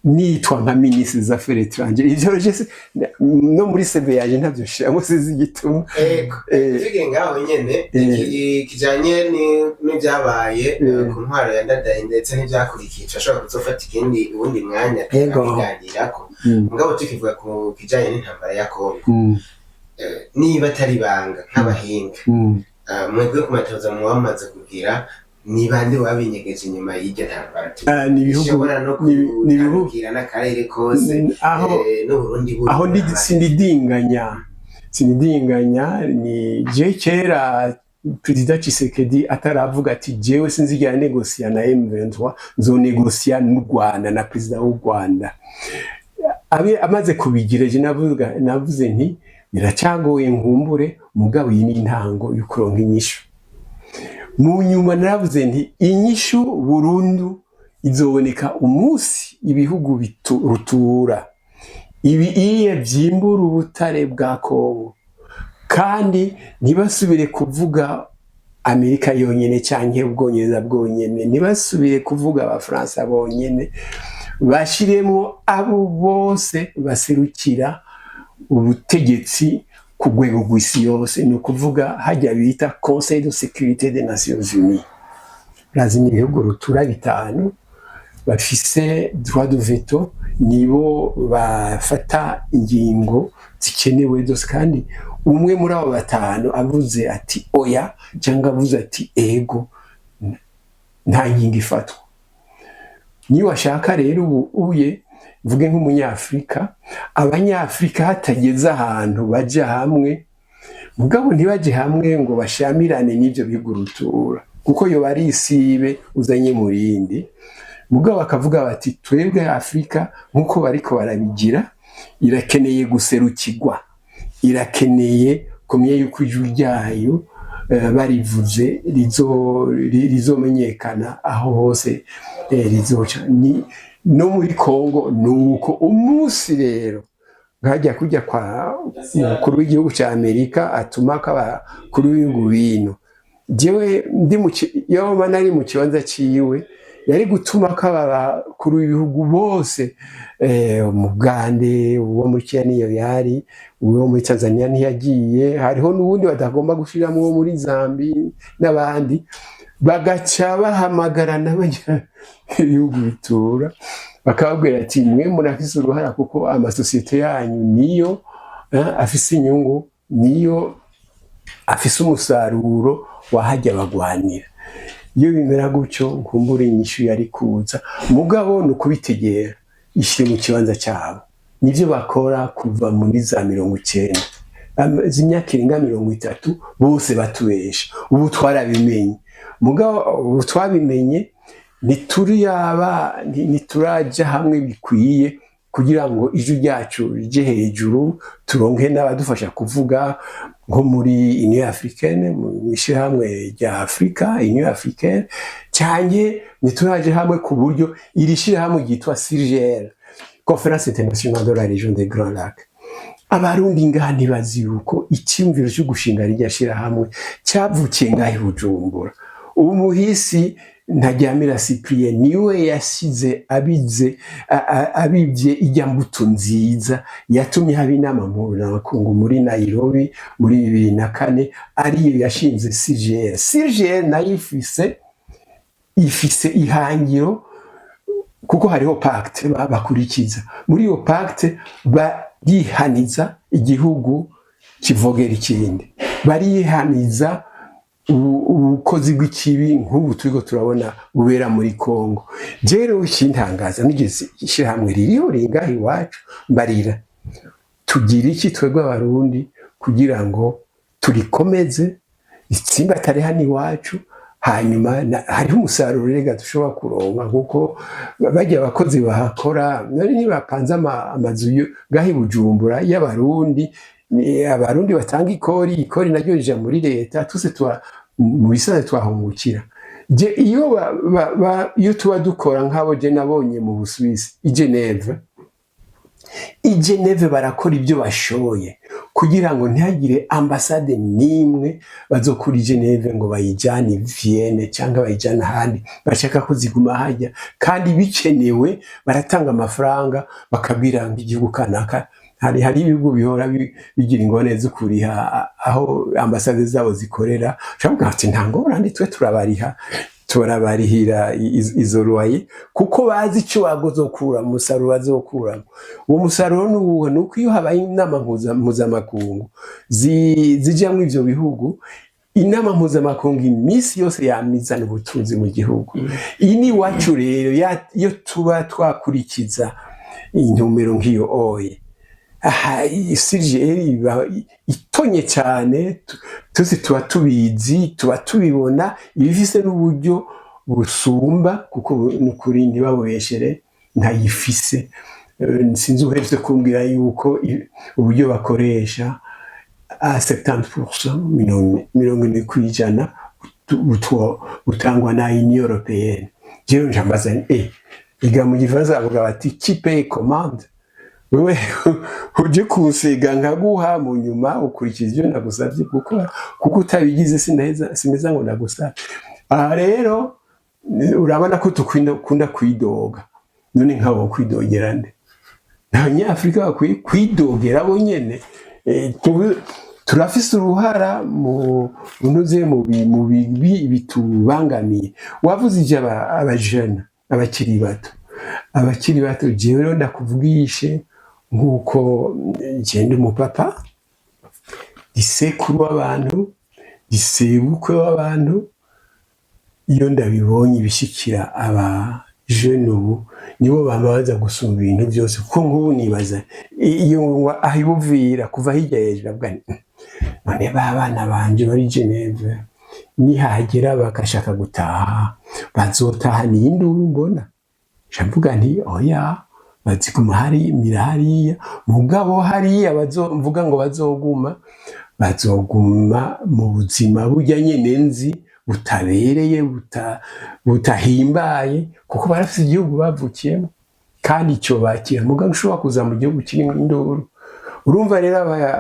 nitwa nka ministre des affaires étrangères ivyo je no muri CV yaje ntavyo shiramo sizi igituma fige ngaho nyene kijanye n'ibyabaye ku ntwaro ya Ndadaye ndetse n'ibyakurikiye ashobora kuzofata ikindi ubundi mwanya tukaganirako mugabo tukivuga ku kijanye n'intambara ya Kongo niba atari banga nk'abahinga mwebwe ku matoza muwamaze kugira ni bande wabinyegeje inyuma y'iryo ntambara ni bihugu n'akarere kose no Burundi aho sinidinganya ni je kera Perezida Tshisekedi ataravuga ati jewe sinzigera negosia na M23 nzonegosia n'u Rwanda na Perezida w'u Rwanda amaze kubigira je navuze nti biracagoye nkumbure mugabo iyi ni intango y'ukuronka inyishu mu nyuma naravuze nti inyishu burundu izoboneka umunsi ibihugu rutura iye byimbura ubutare bwa Kongo kandi ntibasubire kuvuga Amerika yonyene canke Ubwongereza bwonyene ntibasubire kuvuga Abafaransa bonyene bashiremo abo bose baserukira ubutegetsi ku rwego rw'isi yose ni ukuvuga hajya bita Conseil de sécurité des Nations Unies razi ni ibihugu rutura bitanu bafise droit de veto nibo bafata ingingo zikenewe zose kandi umwe muri abo batanu avuze ati oya cyangwa avuze ati ego nta ngingo ifatwa niyo washaka rero ubuye mvuge nk'umunyafrika abanyafrika hatageze ahantu baje hamwe mugabo ntibaje hamwe ngo bashamirane n'ibyo bihugu rutura kuko yo bari isibe uzanye murindi mugabo bakavuga bati twebwe Afrika nk'uko bariko barabigira irakeneye guserukirwa, irakeneye kumenya yuko ijwi ryayo barivuze rizomenyekana aho hose rizoca. No muri Kongo nuko umunsi rero nkajya kujya kwa umukuru w'igihugu cya Amerika atuma abakuru b'ibihugu bino, jewe yoba nari mu kibanza ciwe yari gutuma abakuru b'ibihugu bose, Umugande, uwo muri Kenya yari, uwo muri Tanzania ntiyagiye, hariho n'ubundi batagomba gushiramo uwo muri Zambia n'abandi, bagaca bahamagarana bajya ibihugu bitura bakababwira ati mwe murafise uruhara kuko amasosiyete yanyu niyo afise inyungu, niyo afise umusaruro wahajya bagwanira. Iyo bimera gutyo nkumbura inyishu yari kuza, mugabo no kubitegera ishire mu kibanza cyabo. Nivyo bakora kuva muri za 90 z'imyaka irenga 30 bose batubesha. Ubu twarabimenye, mugabo ubu twabimenye ntituraja hamwe bikwiye kugira ngo ijwi ryacu rije hejuru, turonke n'abadufasha kuvuga nko muri Union Africaine, mu ishyirahamwe rya Afrika, Union Africaine, cyane ntituraje hamwe ku buryo iri shyirahamwe ryitwa CIRGL, Conférence Internationale de la Région des Grands Lacs. Abarundi ngaha ntibazi yuko icyumviro cyo gushinga rijya shyirahamwe cyavukiye ngaha i Bujumbura. Ubu muhisi Ntaryamira Cyprien niwe yasize abibye ijya mbuto nziza yatumye haba inama mpuzamakungu muri Nairobi muri 2004, ariyo yashinze CIRGL. CIRGL nayo ifise ihangiro kuko hariho pacte bakurikiza. Muri iyo pacte barihaniza igihugu kivogera ikindi, barihaniza ubukozi bw'ikibi nk'ubu turiko turabona bubera muri Kongo. Rero ikintangaza nigeze ishyirahamwe ririho ringaha iwacu mbarira tugira iki twebwe Abarundi kugira ngo turikomeze itsimba atari hano iwacu, hanyuma hariho umusaruro rega dushobora kuronka kuko bajya abakozi bahakora ntibapanze amazu ngaha i Bujumbura y'Abarundi. Abarundi batanga ikori naryo rija muri leta, tuse mu bisanzwe twahungukira. Iyo tuba dukora nk'abo je nabonye mu Busuwisi i Geneve barakora ibyo bashoboye kugira ngo ntihagire ambasade n'imwe bazokura i Geneve ngo bayijane Vienne cyangwa bayijane ahandi, bashaka ko ziguma hajya, kandi bikenewe baratanga amafaranga bakabwira ngo igihugu kanaka hari ibihugu bihora bigira ingone zo kuriha aho ambasade zabo zikorera. Cyangwa ati nta ngorane twe turabarihira izo ruwaye kuko bazi icyo bagozokura umusaruro bazokuramo. Uwo musaruro n'uwo nuko iyo habaye inama mpuzamakungu zijamwe ivyo bihugu, inama mpuzamakungu iminsi yose yamizana ubutunzi mu gihugu. Iyi ni iwacu rero iyo tuba twakurikiza intumbero nk'iyo oye, CIRGL itonye cyane, tuzi tuba tubizi, tuba tubibona, ibifise n'uburyo busumba kuko nukuri ntibabeshere ntayifise. Sinzi uherutse kumbwira yuko uburyo bakoresha 70% 40% butangwa na Union Européenne. Jewe njambaza iga mu gifaransa bavuga bati qui paye commande. Wewe uje kusiga nkaguha mu nyuma ukurikiza ibyo nagusabye gukora kuko utabigize simeza ngo nagusaba. Aha rero urabona ko tukunda kwidoga, none nkabo kwidogera nde? Abanyafrika bakwiye kwidogera bo nyene. Turafise uruhara mu ntuze mu bitubangamiye. Wavuze ije abajana abakiri bato jewe rero ndakuvugishe nk'uko ngende umupapa, isekuru w'abantu, isebukwe w'abantu. Iyo ndabibonye ibishikira abajene ubu nibo bamaze gusumba ibintu byose, kuko nk'ubu nibaza iyo ahibuvira kuva hirya hejuru abwani none babana banje bari Geneve nihagera bakashaka gutaha bazotaha n'induru mbona mvuga nti oya baziguma hariya mugabo hariya mvuga ngo bazoguma mu buzima burya nyene nzi butabereye butahimbaye kuko barafise igihugu bavukiyemo kandi icyo bakira mugabo ushobora kuza mu gihugu kirimo induru urumva rero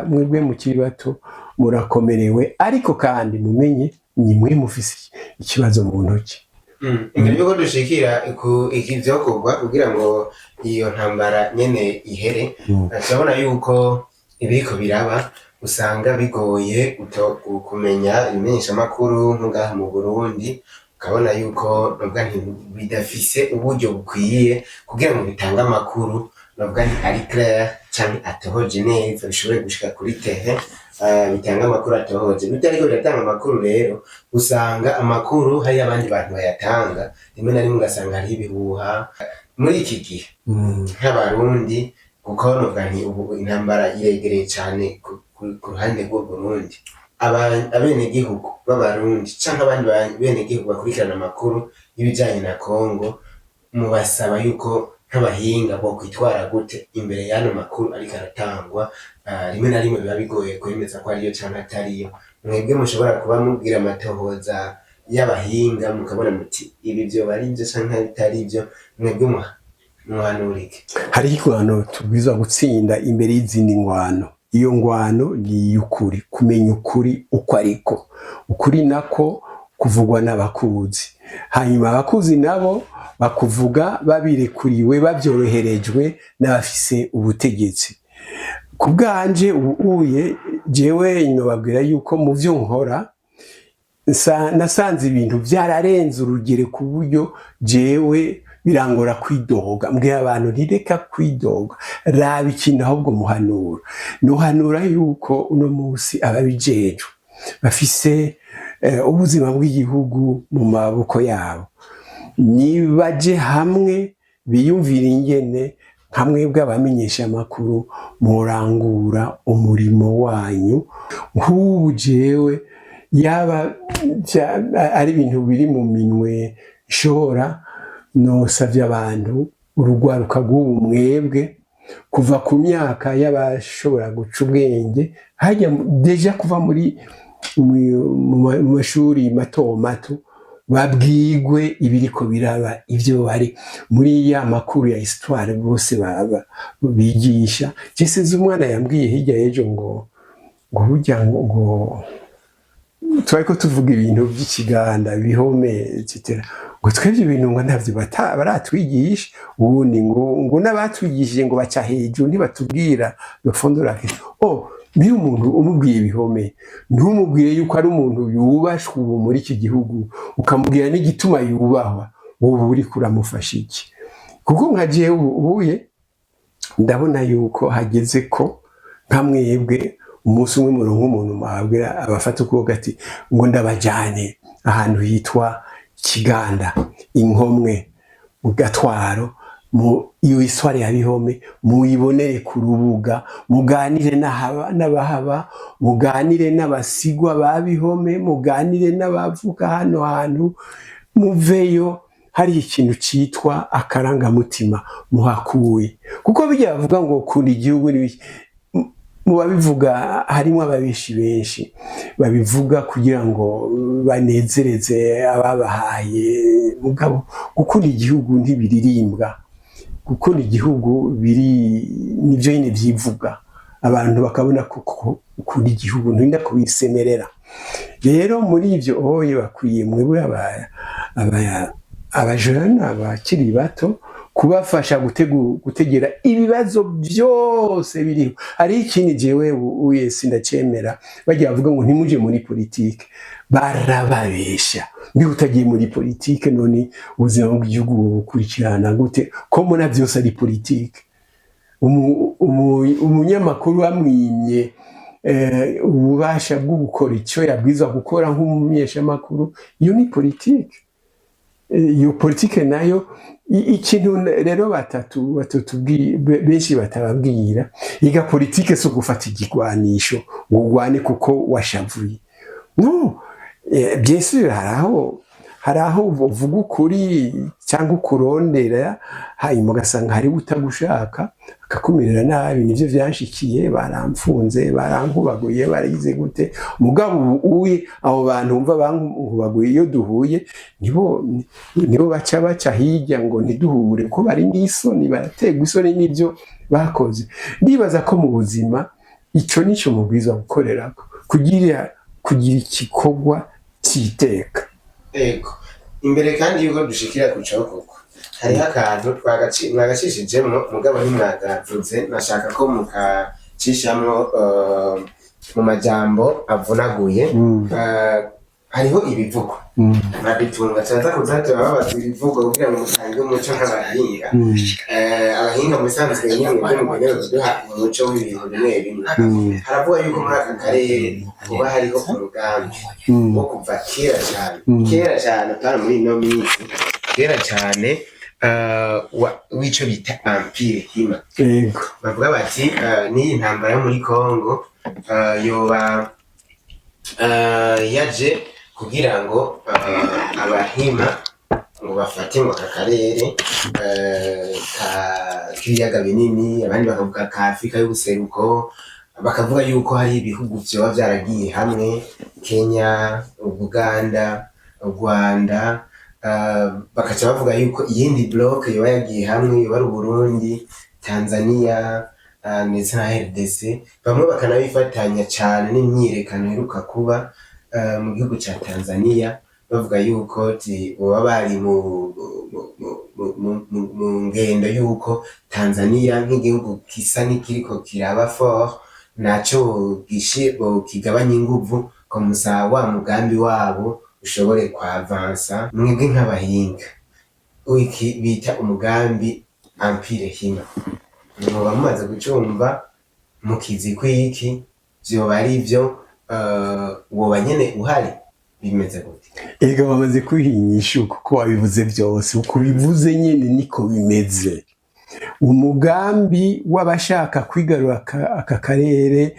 mwebwe mukiri bato murakomerewe ariko kandi mumenye ni mwe mufise ikibazo mu ntoki imbere yuko dushikira iki vyokorwa kugira ngo iyo ntambara nyene ihere turabona yuko ibiriko biraba usanga bigoye kumenya ibimenyeshamakuru nk'ngaha mu Burundi ukabona yuko nubwo bidafise uburyo bukwiye kugira ngo bitange amakuru nubwo ari clair cyane atohoje neza bishobore gushika kuri tehe bitanga amakuru atohoje bitariko biratanga amakuru rero usanga amakuru hari abandi bantu bayatanga rimwe na rimwe ugasanga hari ibihuha muri iki gihe nk'abarundi kuko nubwo ubu intambara iregereye cyane ku ruhande rw'u Burundi abenegihugu b'abarundi canke abandi benegihugu bakurikirana amakuru y'ibijanye na Kongo mubasaba yuko nk'abahinga bo kwitwara gute imbere y'ano makuru ariko aratangwa rimwe na rimwe biba bigoye kwemeza ko ariyo canke atariyo mwebwe mushobora kuba mubwira amatohoza y'abahinga mukabona muti ibi vyo bari ivyo canke bitari ivyo mwebwe muhanurike hariho ingwano tubwirizwa gutsinda imbere y'izindi ngwano iyo ngwano ni ukuri kumenya ukuri uko ariko ukuri nako kuvugwa n'abakuzi hanyuma abakuzi nabo bakuvuga babirekuriwe babyoroherejwe n'abafise ubutegetsi ku bwanje ubuye jewe nobabwira yuko mu vyo nkora nasanze ibintu byararenze urugero ku buryo jewe birangora kwidoga mbwira abantu ntireka kwidoga raba ikintu ahubwo muhanura yuko uno munsi ababijejwe bafise ubuzima bw'igihugu mu maboko yabo nibaje hamwe biyumvira ingene hamwe bw'abamenyesha amakuru murangura umurimo wanyu nk'ubu jewe yaba ari ibintu biri mu minwe ishobora nosavye abantu urugwaruka rw'ubu mwebwe kuva ku myaka y'abashobora guca ubwenge hajya deja kuva mu mashuri mato mato babwigwe ibiriko biraba ivyo bari muri ya makuru ya histoire bose bigisha jesize umwana yambwiye hirya y'ejo ngo burya ngo twariko tuvuga ibintu by'ikiganda bihome etc ngo twebye ibintu ngo ntavyo baratwigisha ubundi ngo n'abatwigishije ngo baca hejuru ntibatubwira bafondora niyo umuntu umubwiye ibihome ntumubwire yuko ari umuntu yubashwe ubu muri iki gihugu ukamubwira n'igituma yubahwa ubu uri kuramufasha iki kuko nka jewe ubuye ndabona yuko hageze ko nka mwebwe umunsi umwe murongo umuntu mwabwira abafata ukuboko ati ngo ndabajyane ahantu hitwa Kiganda Inkomwe mu Gatwaro iyo histoire ya bihome muyibonere ku rubuga muganire n'abahaba muganire n'abasigwa babihome muganire n'abavuka hano hantu muveyo hari ikintu citwa akarangamutima muhakuye kuko bijya bavuga ngo kunda igihugu mu babivuga harimo ababishi benshi babivuga kugira ngo banezereze ababahaye mugabo gukunda igihugu ntibiririmbwa gukunda igihugu nivyo nyine vyivuga abantu bakabona ko ukunda igihugu ntinda kubisemerera rero muri ivyo bakwiye mwebwe abajana abakiri bato kubafasha gutegera ibibazo byose biriho hari ikindi jewe uye sindacemera bagiye bavuga ngo ntimuje muri politike barababesha mbi utagiye muri politike none ubuzima bw'igihugu bukurikirana gute ko mbona byose ari politike umunyamakuru wamwimye ububasha bwo gukora icyo yabwiza gukora nk'umumenyeshamakuru iyo ni politike iyo politike nayo ikintu rero batatu benshi batababwira iga politike so gufata igigwanisho ngo ugwane kuko washavuye no byese haraho hari aho uvuga ukuri cyangwa ukurondera hanyuma ugasanga hari utagushaka akakumerera nabi. Nivyo vyanshikiye, baramfunze, barankubaguye, baragize gute. Mugabo uye abo bantu umva bankubaguye iyo duhuye nibo baca hirya ngo ntiduhure, ko bari n'isoni, barategwa isoni n'ibyo bakoze. Ndibaza ko mu buzima ico nico mubwiza gukorerako, kugira igikorwa cyiteka. Ego imbere kandi yuko dushikira kucaho koko hariho akantu mwagacishijemo mugabo ntimwagavuze, nashaka ko mukacishamwo mu majambo avunaguye. Hariho ibivugo murabitunga cyane kuzato babaza ibivugo kugira ngo mutange umuco nk'abahinga. Abahinga mu bisanzwe nyine byo mu rwego duha umuco w'ibintu bimwe bimwe. Haravuga yuko muri aka karere kuba hariho umugambi wo kuva kera cyane atari muri ino minsi, kera cyane w'ico bita Empire Hima. Bavuga bati n'iyi ntambara yo muri Congo yoba yaje kugira ngo abahima ngo bafate ngo aka karere k'ibiyaga binini, abandi bakavuga ka Afurika y'ubuseruko, bakavuga yuko hari ibihugu vyoba vyaragiye hamwe, Kenya, Uganda, Rwanda, bakaca bavuga yuko iyindi bloc yoba yagiye hamwe yoba ari Burundi, Tanzania ndetse na RDC. Bamwe bakanabifatanya cyane n'imyirekano iheruka kuba mu gihugu cya Tanzania, bavuga yuko boba bari mu ngendo yuko Tanzania nk'igihugu kisa n'ikiriko kiraba fort naco kigabanya inguvu ko musa wa mugambi wabo ushobore kwavansa. Mwebwe nk'abahinga wiki bita umugambi Empire Hima, mwoba mumaze gucumva mukizi kwiki vyoba ari vyo woba nyene uhari bimeze gute? Ega bamaze kwihinyisha kuko wabivuze byose, uko bivuze nyene niko bimeze. Umugambi w'abashaka kwigarura aka karere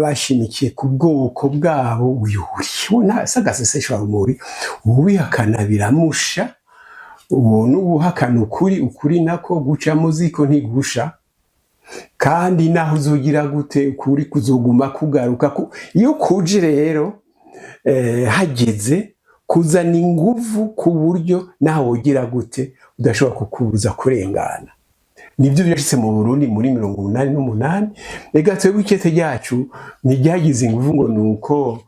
bashimikiye ku bwoko bwabo uyuri sagaseseshwa muri ubihakana biramusha. Uwo n'ubuhakana ukuri nako guca muziko ntigusha, kandi naho uzogira gute ukuri kuzoguma kugaruka. Iyo kuje rero hageze kuzana inguvu ku buryo naho wogira gute udashobora kukubuza kurengana. Nibyo byashitse mu Burundi muri 1988. Ega twebwe ikete ryacu niryagize inguvu ngo nuko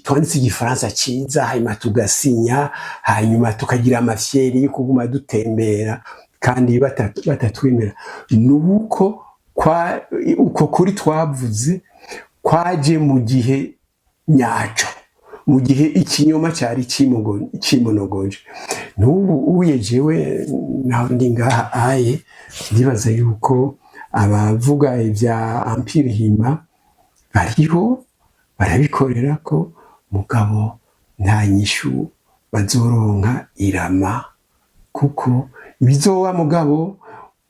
twanditse igifaransa ciza, hanyuma tugasinya, hanyuma tukagira amafyeri yo kuguma dutembera kandi batatwemera. Nuko uko kuri twavuze kwaje mu gihe nyaco, mu gihe ikinyoma cyari kimonogoje. N'ubu uyejewe naho ndi ngaha aye, ndibaza yuko abavuga ibya Empire Hima bariho barabikorera ko mugabo nta nyishu bazoronka irama, kuko bizowa mugabo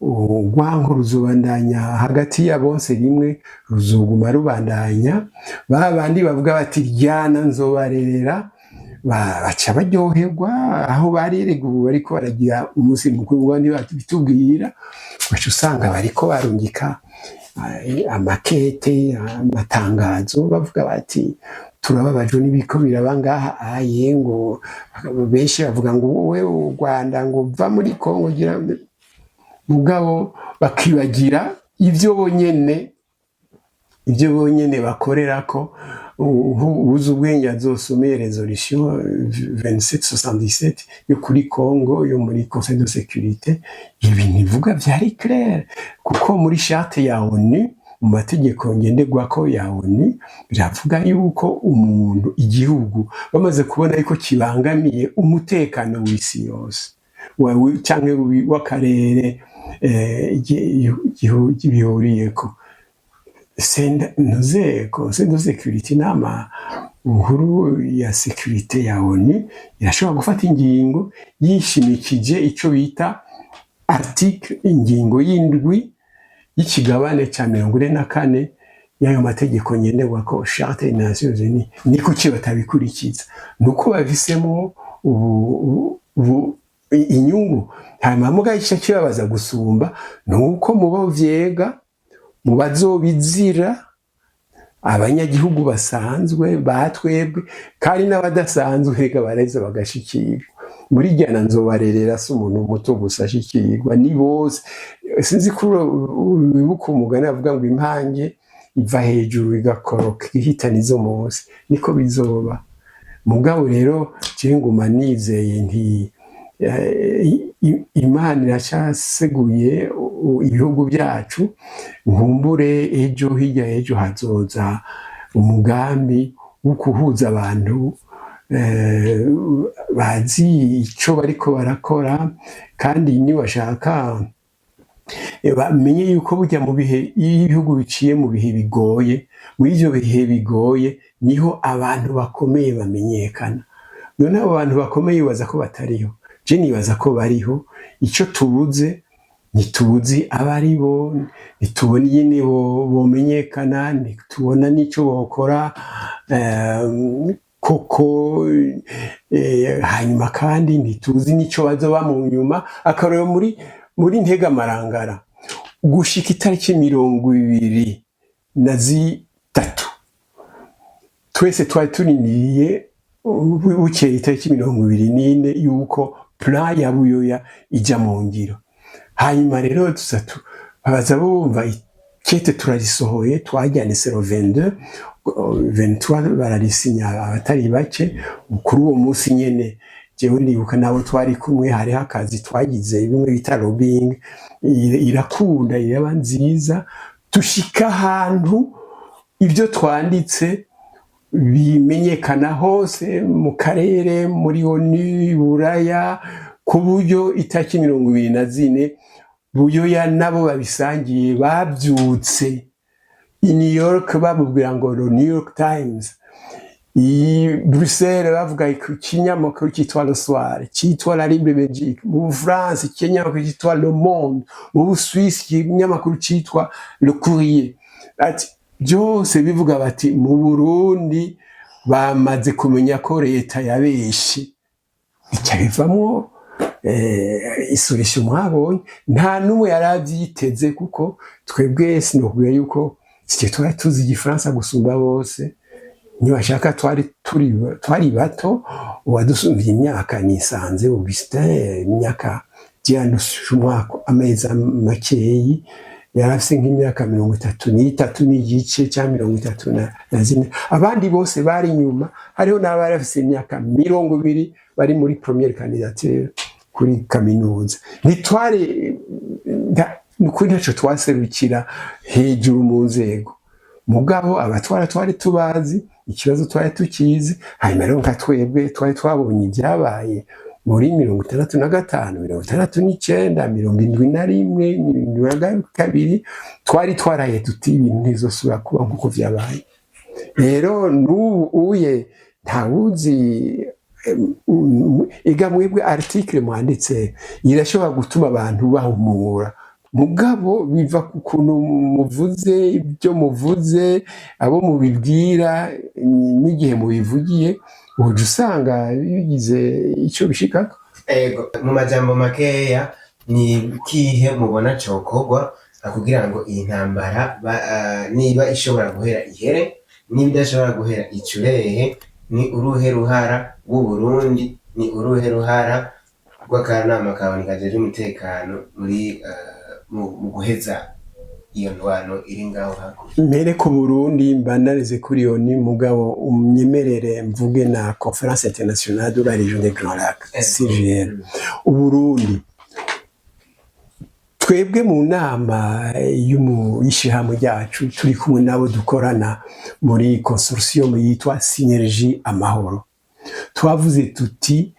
urwanko ruzobandanya hagati ya bonse rimwe, ruzoguma rubandanya. Babandi bavuga bati ryana nzobarerera baca baryoherwa aho barerega, ubu bariko baragira umunsi mukuru wandi batubwira, baca usanga bariko barungika amakete, amatangazo bavuga bati turababajwe n'ibiko biraba ngaha aye, ngo benshi bavuga ngo wowe u Rwanda ngo va muri Kongo gira mugabo bakibagira ibyo bonyene bakorera ko. Ubuze ubwenge azosomeye resolution 2777 yo kuri Congo yo muri Conseil de sécurité. Ibi nivuga byari clair, kuko muri charte ya ONU, mu mategeko ngenderwako ya ONU, biravuga yuko umuntu igihugu bamaze kubona yuko kibangamiye umutekano w'isi yose cyangwa w'akarere bihuriyeko, Conseil de sécurité nama nkuru ya sécurité ya ONU irashobora gufata ingingo yishimikije ico bita article ingingo y'indwi y'ikigabane ca 44 y'ayo mategeko ngenderwa ko Charte des Nations Unies ni kuki batabikurikiza nuko bavisemo inyungu hanyuma muga icyo kibabaza gusumba nuko mubo vyega mu bazobizira abanyagihugu basanzwe batwebwe kandi n'abadasanzwe reka bareza bagashikirwa muri jyana nzobarerera si umuntu muto gusa ashikirwa ni bose sinzi ko wibuka umugani avuga ngo impange iva hejuru igakoroka ihitana izo munsi niko bizoba mugabo rero je nguma nizeye nti Imana iracaseguye ibihugu byacu nkumbure ejo hirya ejo hazoza umugambi wo kuhuza abantu bazi ico bariko barakora kandi nibashaka bamenye yuko burya mu bihe ibihugu biciye mu bihe bigoye muri ivyo bihe bigoye niho abantu bakomeye bamenyekana none abo bantu bakomeye baza ko batariho je nibaza ko bariho ico tubuze ntituzi abari bo ntitubona nyine bomenyekana ntitubona n'ico bokora koko hanyuma kandi ntituzi n'ico bazoba mu nyuma akarero muri ntega marangara gushika itariki 23 twese twari turindiriye bukeye itariki 24 yuko plan ya buyoya ija mu ngiro hanyuma rero tusatu babaza bumva kete turarisohoye twajyane 23 bararisinya abatari bake kuri uwo munsi nyene jewe ndibuka nabo twari kumwe hari hakazi twagize bimwe bita lobbying irakunda iraba nziza tushika ahantu ibyo twanditse bimenyekana hose mu karere muri ONU Buraya ku buryo itariki 24 buyoya nabo babisangiye babyutse i New York babubwira ngo New York Times i Bruxelles bavuga ikinyamakuru cyitwa Le Soir cyitwa La Libre Belgique mu France ikinyamakuru cyitwa Le Monde mu Busuwisi ikinyamakuru cyitwa Le Courrier ati byose bivuga bati mu Burundi bamaze kumenya ko leta yabeshe icyabivamo isurisha mwabonye nta numwe yarabyiteze kuko twebwe sinokubwira yuko sike twari tuzi igifaransa gusumba bose nibashaka twari bato uwadusumvye imyaka nisanze Augustin imyaka jyanusha umwaka ameza makeyi yarafise nk'imyaka 33 n'igice cyangwa 34 abandi bose bari nyuma hariho n'abari bafise imyaka 20 bari muri première candidature kuri kaminuza nitware kuri ntaco twaserukira hejuru mu nzego mugabo abatwara twari tubazi ikibazo twari tukizi hanyuma rero nka twebwe twari twabonye ibyabaye muri 65 69 71 72 twari twaraye tuti ibintu ntizosubira kuba nkuko vyabaye rero n'ubu uye ntawuzi ega mwebwe article mwanditse irashobora gutuma abantu bahumura mugabo biva ku kuntu muvuze ibyo muvuze abo mubibwira n'igihe mubivugiye uje usanga bigize icyo bishikako ego mu majambo makeya ni kihe mubona cokogwa kugira ngo iyi ntambara niba ishobora guhera ihere niba idashobora guhera icurehe ni uruhe ruhara w'Uburundi ni uruhe ruhara rw'akanama kabonekaje umutekano muri mu guheza iyo ndwano iri ngaho hakurya mbere ku Burundi mbanarize kuri ONU mugabo umyemerere mvuge na Conférence Internationale de la Région des Grands Lacs CGL Uburundi twebwe mu nama y'ishyirahamwe ryacu turi kumwe nabo dukorana muri consortium yitwa Synergie Amahoro twavuze tuti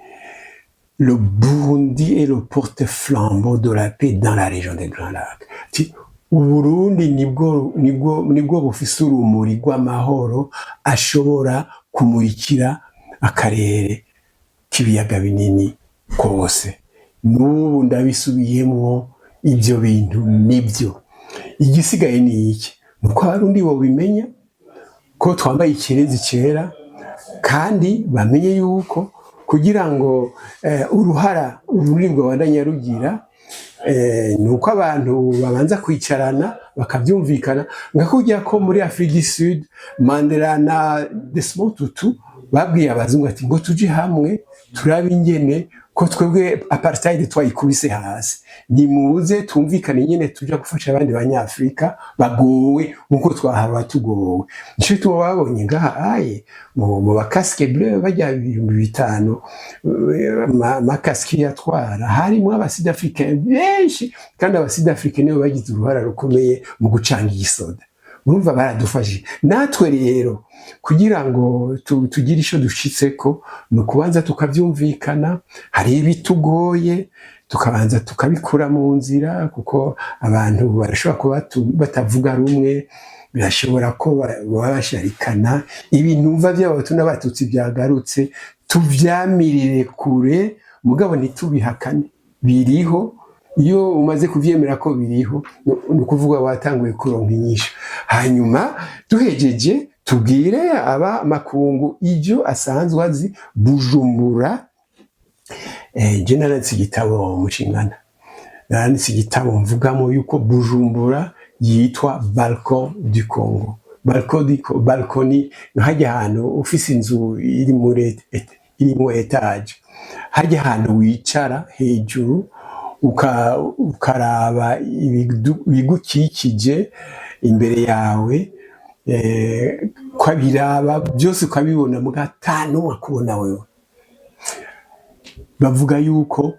le Burundi est le porte-flambeau de la paix dans la région des Grands Lacs. Uburundi nibwo bufise urumuri rw'amahoro ashobora kumurikira akarere k'ibiyaga binini kose. N'ubu ndabisubiyemwo ibyo bintu nibyo. Igisigaye ni iki? nuko abarundi bobimenya ko twambaye ikirezi cera, kandi bamenye yuko kugira ngo uruhara ururimi rwabandanya rugira, nuko abantu babanza kwicarana bakabyumvikana, nka kurya ko muri Afrique du Sud Mandela na Desmond Tutu babwiye abazungu ati ngo tuje hamwe turabe ingene ko twebwe apartheid twayikubise hasi, nimuze tumvikane nyene tuja gufasha abandi banyafrika bagowe nkuko twahaba tugowe. Nico tuba babonye ngaha aye mu bakaske bleu bajya 5,000 makaski yatwara harimo abasida africain benshi, kandi abasida africain nibo bagize uruhara rukomeye mu gucanga igisoda. Urumva baradufashije natwe rero kugira ngo tugire isho dushitseko, no kubanza tukavyumvikana, hari ibitugoye tukabanza tukabikura mu nzira, kuko abantu barashobora kuba batavuga rumwe, birashobora ko baba basharikana, ibintu mva by'abahutu n'abatutsi byagarutse tuvyamirire kure, mugabo ntitubihakane, biriho. Iyo umaze kuvyemera ko biriho, nukuvuga watanguye kuronka inyishu. Hanyuma duhejeje tubwire aba makungu ivyo asanzwe azi. Bujumbura, je naranditse igitabo mushingana, naranditse igitabo mvugamo yuko Bujumbura yitwa Balcon du Congo. Balconi hajya ahantu ufise inzu irimo etage, hajya ahantu wicara hejuru ukaraba ibigukikije imbere yawe, kwabiraba byose ukabibona mugatanu wakubona wewe. Bavuga yuko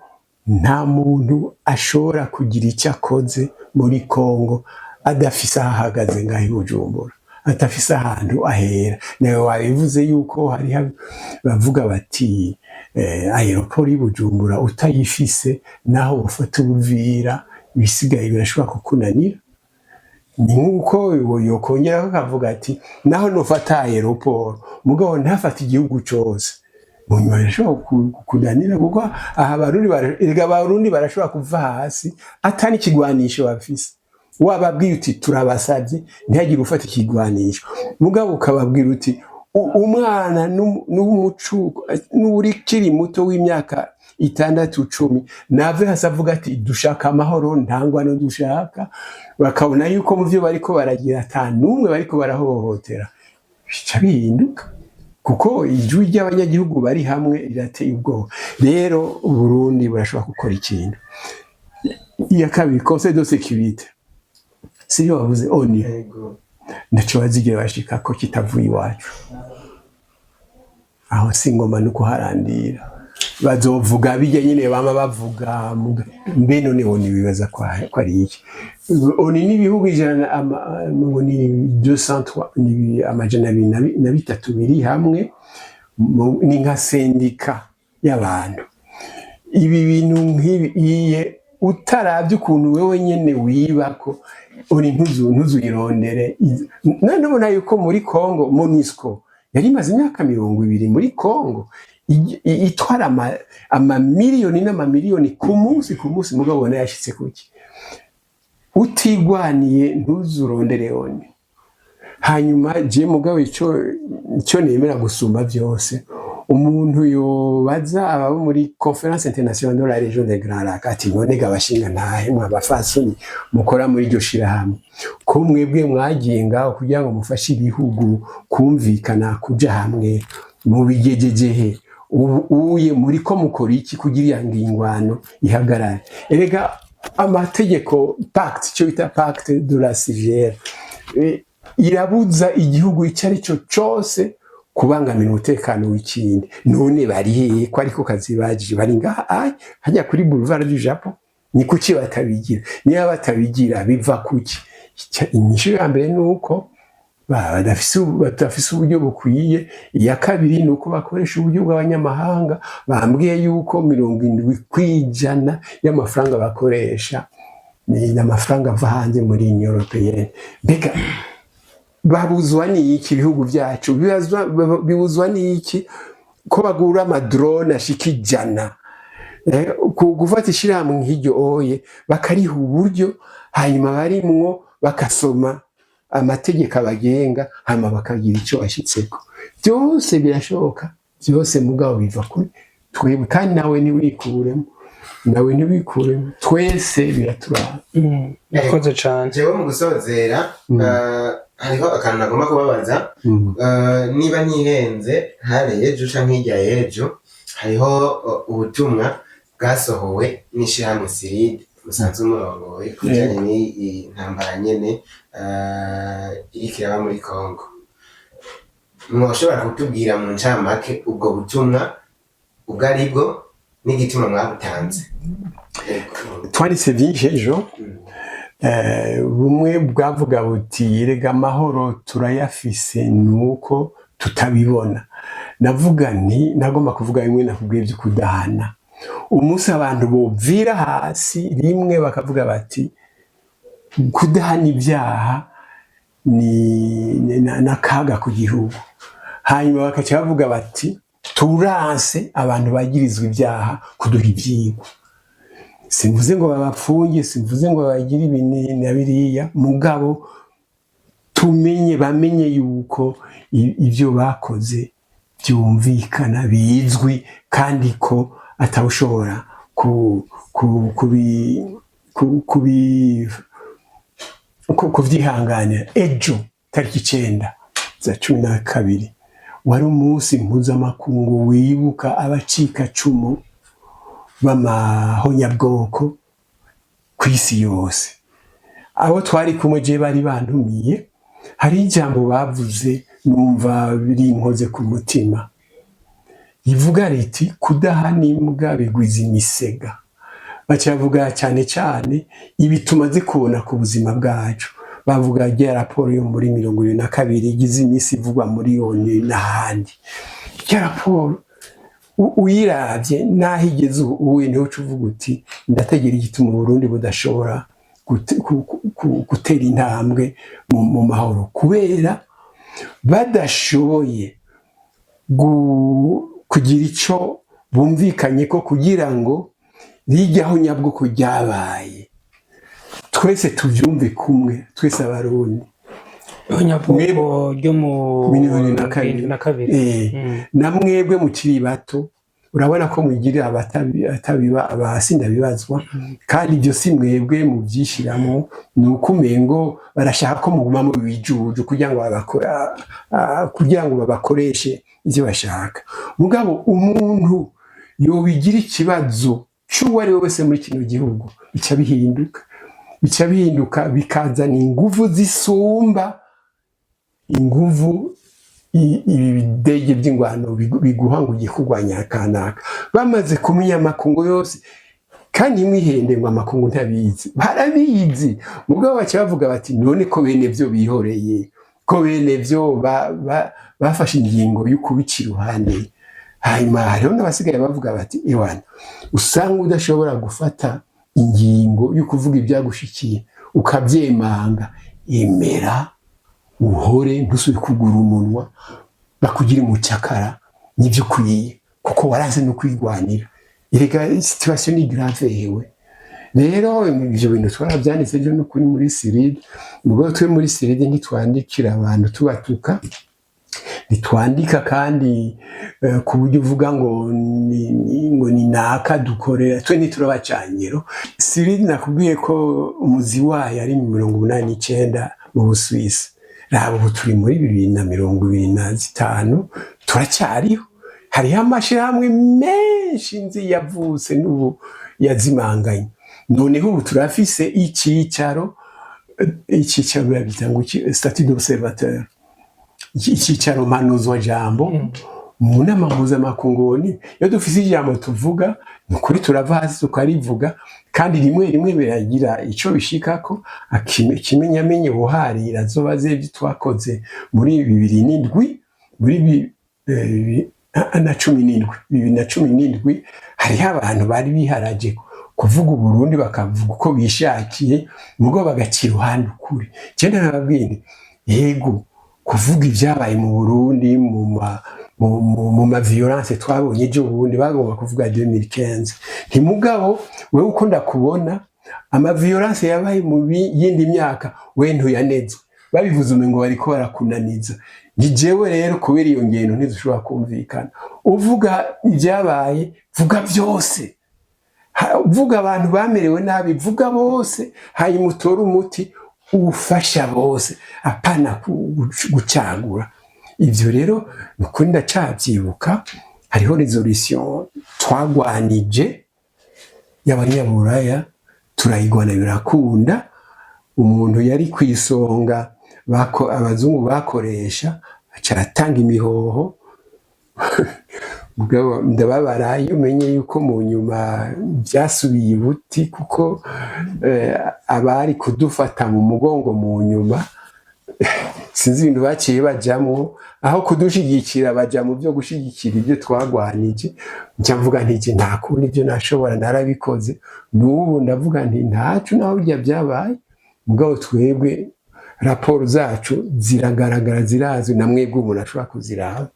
nta muntu ashobora kugira icyo akoze muri Kongo adafise ahagaze ngaho i Bujumbura, atafise ahantu ahera. Nawe wabivuze yuko hari bavuga bati aeroport i Bujumbura utayifise naho ufata Uvira ibisigaye birashobora kukunanira. Ni nkuko yokongera akavuga ati naho nofata aeroport mugabo ntafata igihugu cyose, munyuma birashobora kukunanira, kuko aha abarundi barashobora kuva hasi atani kigwanisho bafise. Wababwira uti turabasabye ntihagire ufata ikigwanisho, mugabo ukababwira uti umwana n'umucuko n'uri kiri muto w'imyaka 6-10 nave hasavuga ati dushaka amahoro ntangwano dushaka, bakabona yuko mu byo bariko baragira atanumwe bariko barahohotera, bica bihinduka, kuko ijwi ry'abanyagihugu bari hamwe rirateye ubwoba. Rero Burundi burashobora gukora ikintu. Iya kabiri, Conseil de sécurité, siyo bavuze ONU, ndaco bazigera bashika ko kitavuye iwacu, aho singoma nuko harandira bazovuga bijya nyine bama bavuga mbe none ONU bibaza ko ari iki. ONU n'ibihugu ijana ngo ni 203 ni amajana 203 biri hamwe, ni nka sendika y'abantu. Ibi bintu nk'ibiye utaravye ukuntu wewe nyene wibako uri ntuzuyirondere. None ubona yuko muri Kongo MONUSCO yari imaze imyaka 20 muri Kongo itwara amamiliyoni n'amamiliyoni ku munsi, mugabo ubona yashitse kuki. Utigwaniye ntuzurondere ONU. Hanyuma je mugabo icyo nemera gusumba byose, umuntu yobaza ababo muri Conference Internationale de la Région des Grands Lacs ati none gabashinga ntahe mwabafasoni mukora muri iryo shirahamwe ko mwebwe mwagiye ngaho kugira ngo mufashe ibihugu kumvikana kuja hamwe mu bigejejehe, uye muri ko mukora iki kugira ingwano ihagarare. Erega amategeko pacte, cyo bita pacte de la Civière, irabuza igihugu icari cyo cyose kubangamira umutekano w'ikindi. None bari ko ariko kazi baje bari ngaha hajya kuri Boulevard du Japon, ni kuki batabigira? Niba batabigira biva kuki? Inyishu ya mbere nuko badafise uburyo bukwiye. Iya kabiri nuko bakoresha uburyo bw'abanyamahanga. Bambwiye yuko 70% y'amafaranga bakoresha ni amafaranga ava hanze muri Union Européenne. Bega babuzwa ni iki ibihugu byacu? Bibuzwa ni iki ko bagura amadrone ashika 100 gufata ishirahamwe nk'iryo oye bakariha uburyo, hanyuma barimwo bakasoma amategeko abagenga hama bakagira icyo bashyitseko. Byose birashoboka, byose mugabo biva kuri twebwe, kandi nawe ntiwikuremo, twese biraturaba. Murakoze cyane. Jewe mu gusozera hariho akantu nagomba kubabaza, niba ntihenze hariya ejo canke hirya y'ejo hariho ubutumwa bwasohowe n'ishirahamwe Siride musanzwe umurongoye ku bijanye n'intambara nyene iriko iraba muri Congo. Mwoshobora kutubwira mu ncamake ubwo butumwa ubwo aribwo n'igituma mwabutanze? Twanditse byinshi ejo. Bumwe bwavuga buti erega amahoro turayafise nuko tutabibona. Navuga nti nagomba kuvuga bimwe nakubwiye byo kudahana. Umunsi abantu bovira hasi rimwe bakavuga bati kudahana ibyaha ni nakaga ku gihugu, hanyuma bakaca bavuga bati turanse abantu bagirizwa ibyaha kuduha ivyigwa. Simvuze ngo babapfunge, simvuze ngo bagire ibintu na biriya, mugabo bamenye yuko ibyo bakoze byumvikana bizwi kandi ko atawushobora kuvyihanganira. Ejo tariki 9/12 wari umunsi mpuzamakungu wibuka abacikacumu b'amahonyabwoko ku isi yose. Abo twari kumwe je bari bantumiye, hari ijambo bavuze numva birinkoze ku mutima, ivuga riti kudahana imbwa bigwiza imisega. Bacavuga cyane cyane ibi tumaze kubona ku buzima bwacu. Bavuga ya raporo yo muri 2022 igize imisi ivugwa muri ONU n'ahandi. Ya raporo uyiravye nahigeze uwene uco uvuga uti ndategera igituma Burundi budashobora gutera intambwe mu mahoro, kubera badashoboye kugira ico bumvikanye ko kugira ngo rijyaho nyabwoko ryabaye twese tuvyumve kumwe, twese abarundi. Nyabwoko ryo mu 2022 namwebwe mukiri bato urabona ko mugira abatabiba abasinda bibazwa, kandi ibyo si mwebwe mubyishiramo, nuko umengo barashaka ko muguma mu bijuju kugira ngo babakoreshe ivyo bashaka. Mugabo umuntu yobigira ikibazo cy'uwo ari we wese muri kino gihugu bica bihinduka bikazana inguvu zisumba inguvu ibidege by'ingwano biguha ngo ugiye kurwanya kanaka. Bamaze kumenya amakungu yose, kandi mwihende ngo amakungu ntabizi, barabizi. Mugabo baca bavuga bati none ko bene byo bihoreye, ko bene byo bafashe ingingo y'ukubica iruhande. Hanyuma hariho n'abasigaye bavuga bati ewana, usanga udashobora gufata ingingo y'ukuvuga ibyagushikiye ukabyemanga, emera uhore ntusubire kugura umunwa bakugira umucakara n'ibyo ukwiye, kuko waraze no kwigwanira. Erega situation ni grave yewe. Rero ibyo bintu twarabyanditse byo no kuri muri Siride. Mugabo twe muri Siride ntitwandikira abantu tubatuka, nitwandika kandi ku buryo uvuga ngo ni naka dukorera, twe ntiturabacanyero. Siride nakubwiye ko umuzi wayo ari 1989 mu Busuwisi. Rabo ubu turi muri 2025 turacyariho. Hariho amashirahamwe menshi nzi yavutse n'ubu yazimanganye. Noneho ubu turafise icyicaro babita statut d'observateur, icyicaro mpanuzwa jambo mu nama mpuzamakungu. Iyo dufise ijambo tuvuga nukuri turava hasi tukarivuga, kandi rimwe biragira ico bishikako. Ikimenyamenye buharira zoba z'ibyo twakoze muri 2007 muri 2017 hariho abantu bari biharaje kuvuga Uburundi bakavuga uko bishakiye, mugo bagacira uruhande ukuri. Cyane nababwire yego kuvuga ibyabaye mu Burundi mu ma violence twabonye ejo bundi bagomba kuvuga 2015. Ntimugabo wewe uko ndakubona ama violence yabaye mu yindi myaka we ntuyanezwe. babivuze umengo bariko barakunaniza. Ni jewe rero kubera iyo ngendo ntidushobora kumvikana. Uvuga ibyabaye, vuga byose. Vuga abantu bamerewe nabi, vuga bose, hanyuma utore umuti ufasha bose, apana gucagura. Ivyo rero nukuri ndacavyibuka, hariho resolution twagwanije y'abanyaburaya, turayigwana birakunda. Umuntu yari kwisonga abazungu bakoresha aca aratanga imihoho. Ndababara iyo umenye yuko mu nyuma byasubiye ibuti, kuko abari kudufata mu mugongo mu nyuma sinzi ibintu baciye bajamwo, aho kudushigikira baja mu byo gushigikira ibyo twagwanije. Nca mvuga nti nta kundi ibyo nashobora narabikoze, n'ubu ndavuga nti ntacu naho burya byabaye, mugabo twebwe raporo zacu ziragaragara, zirazwi, na mwebwe umuntu ashobora kuziraba.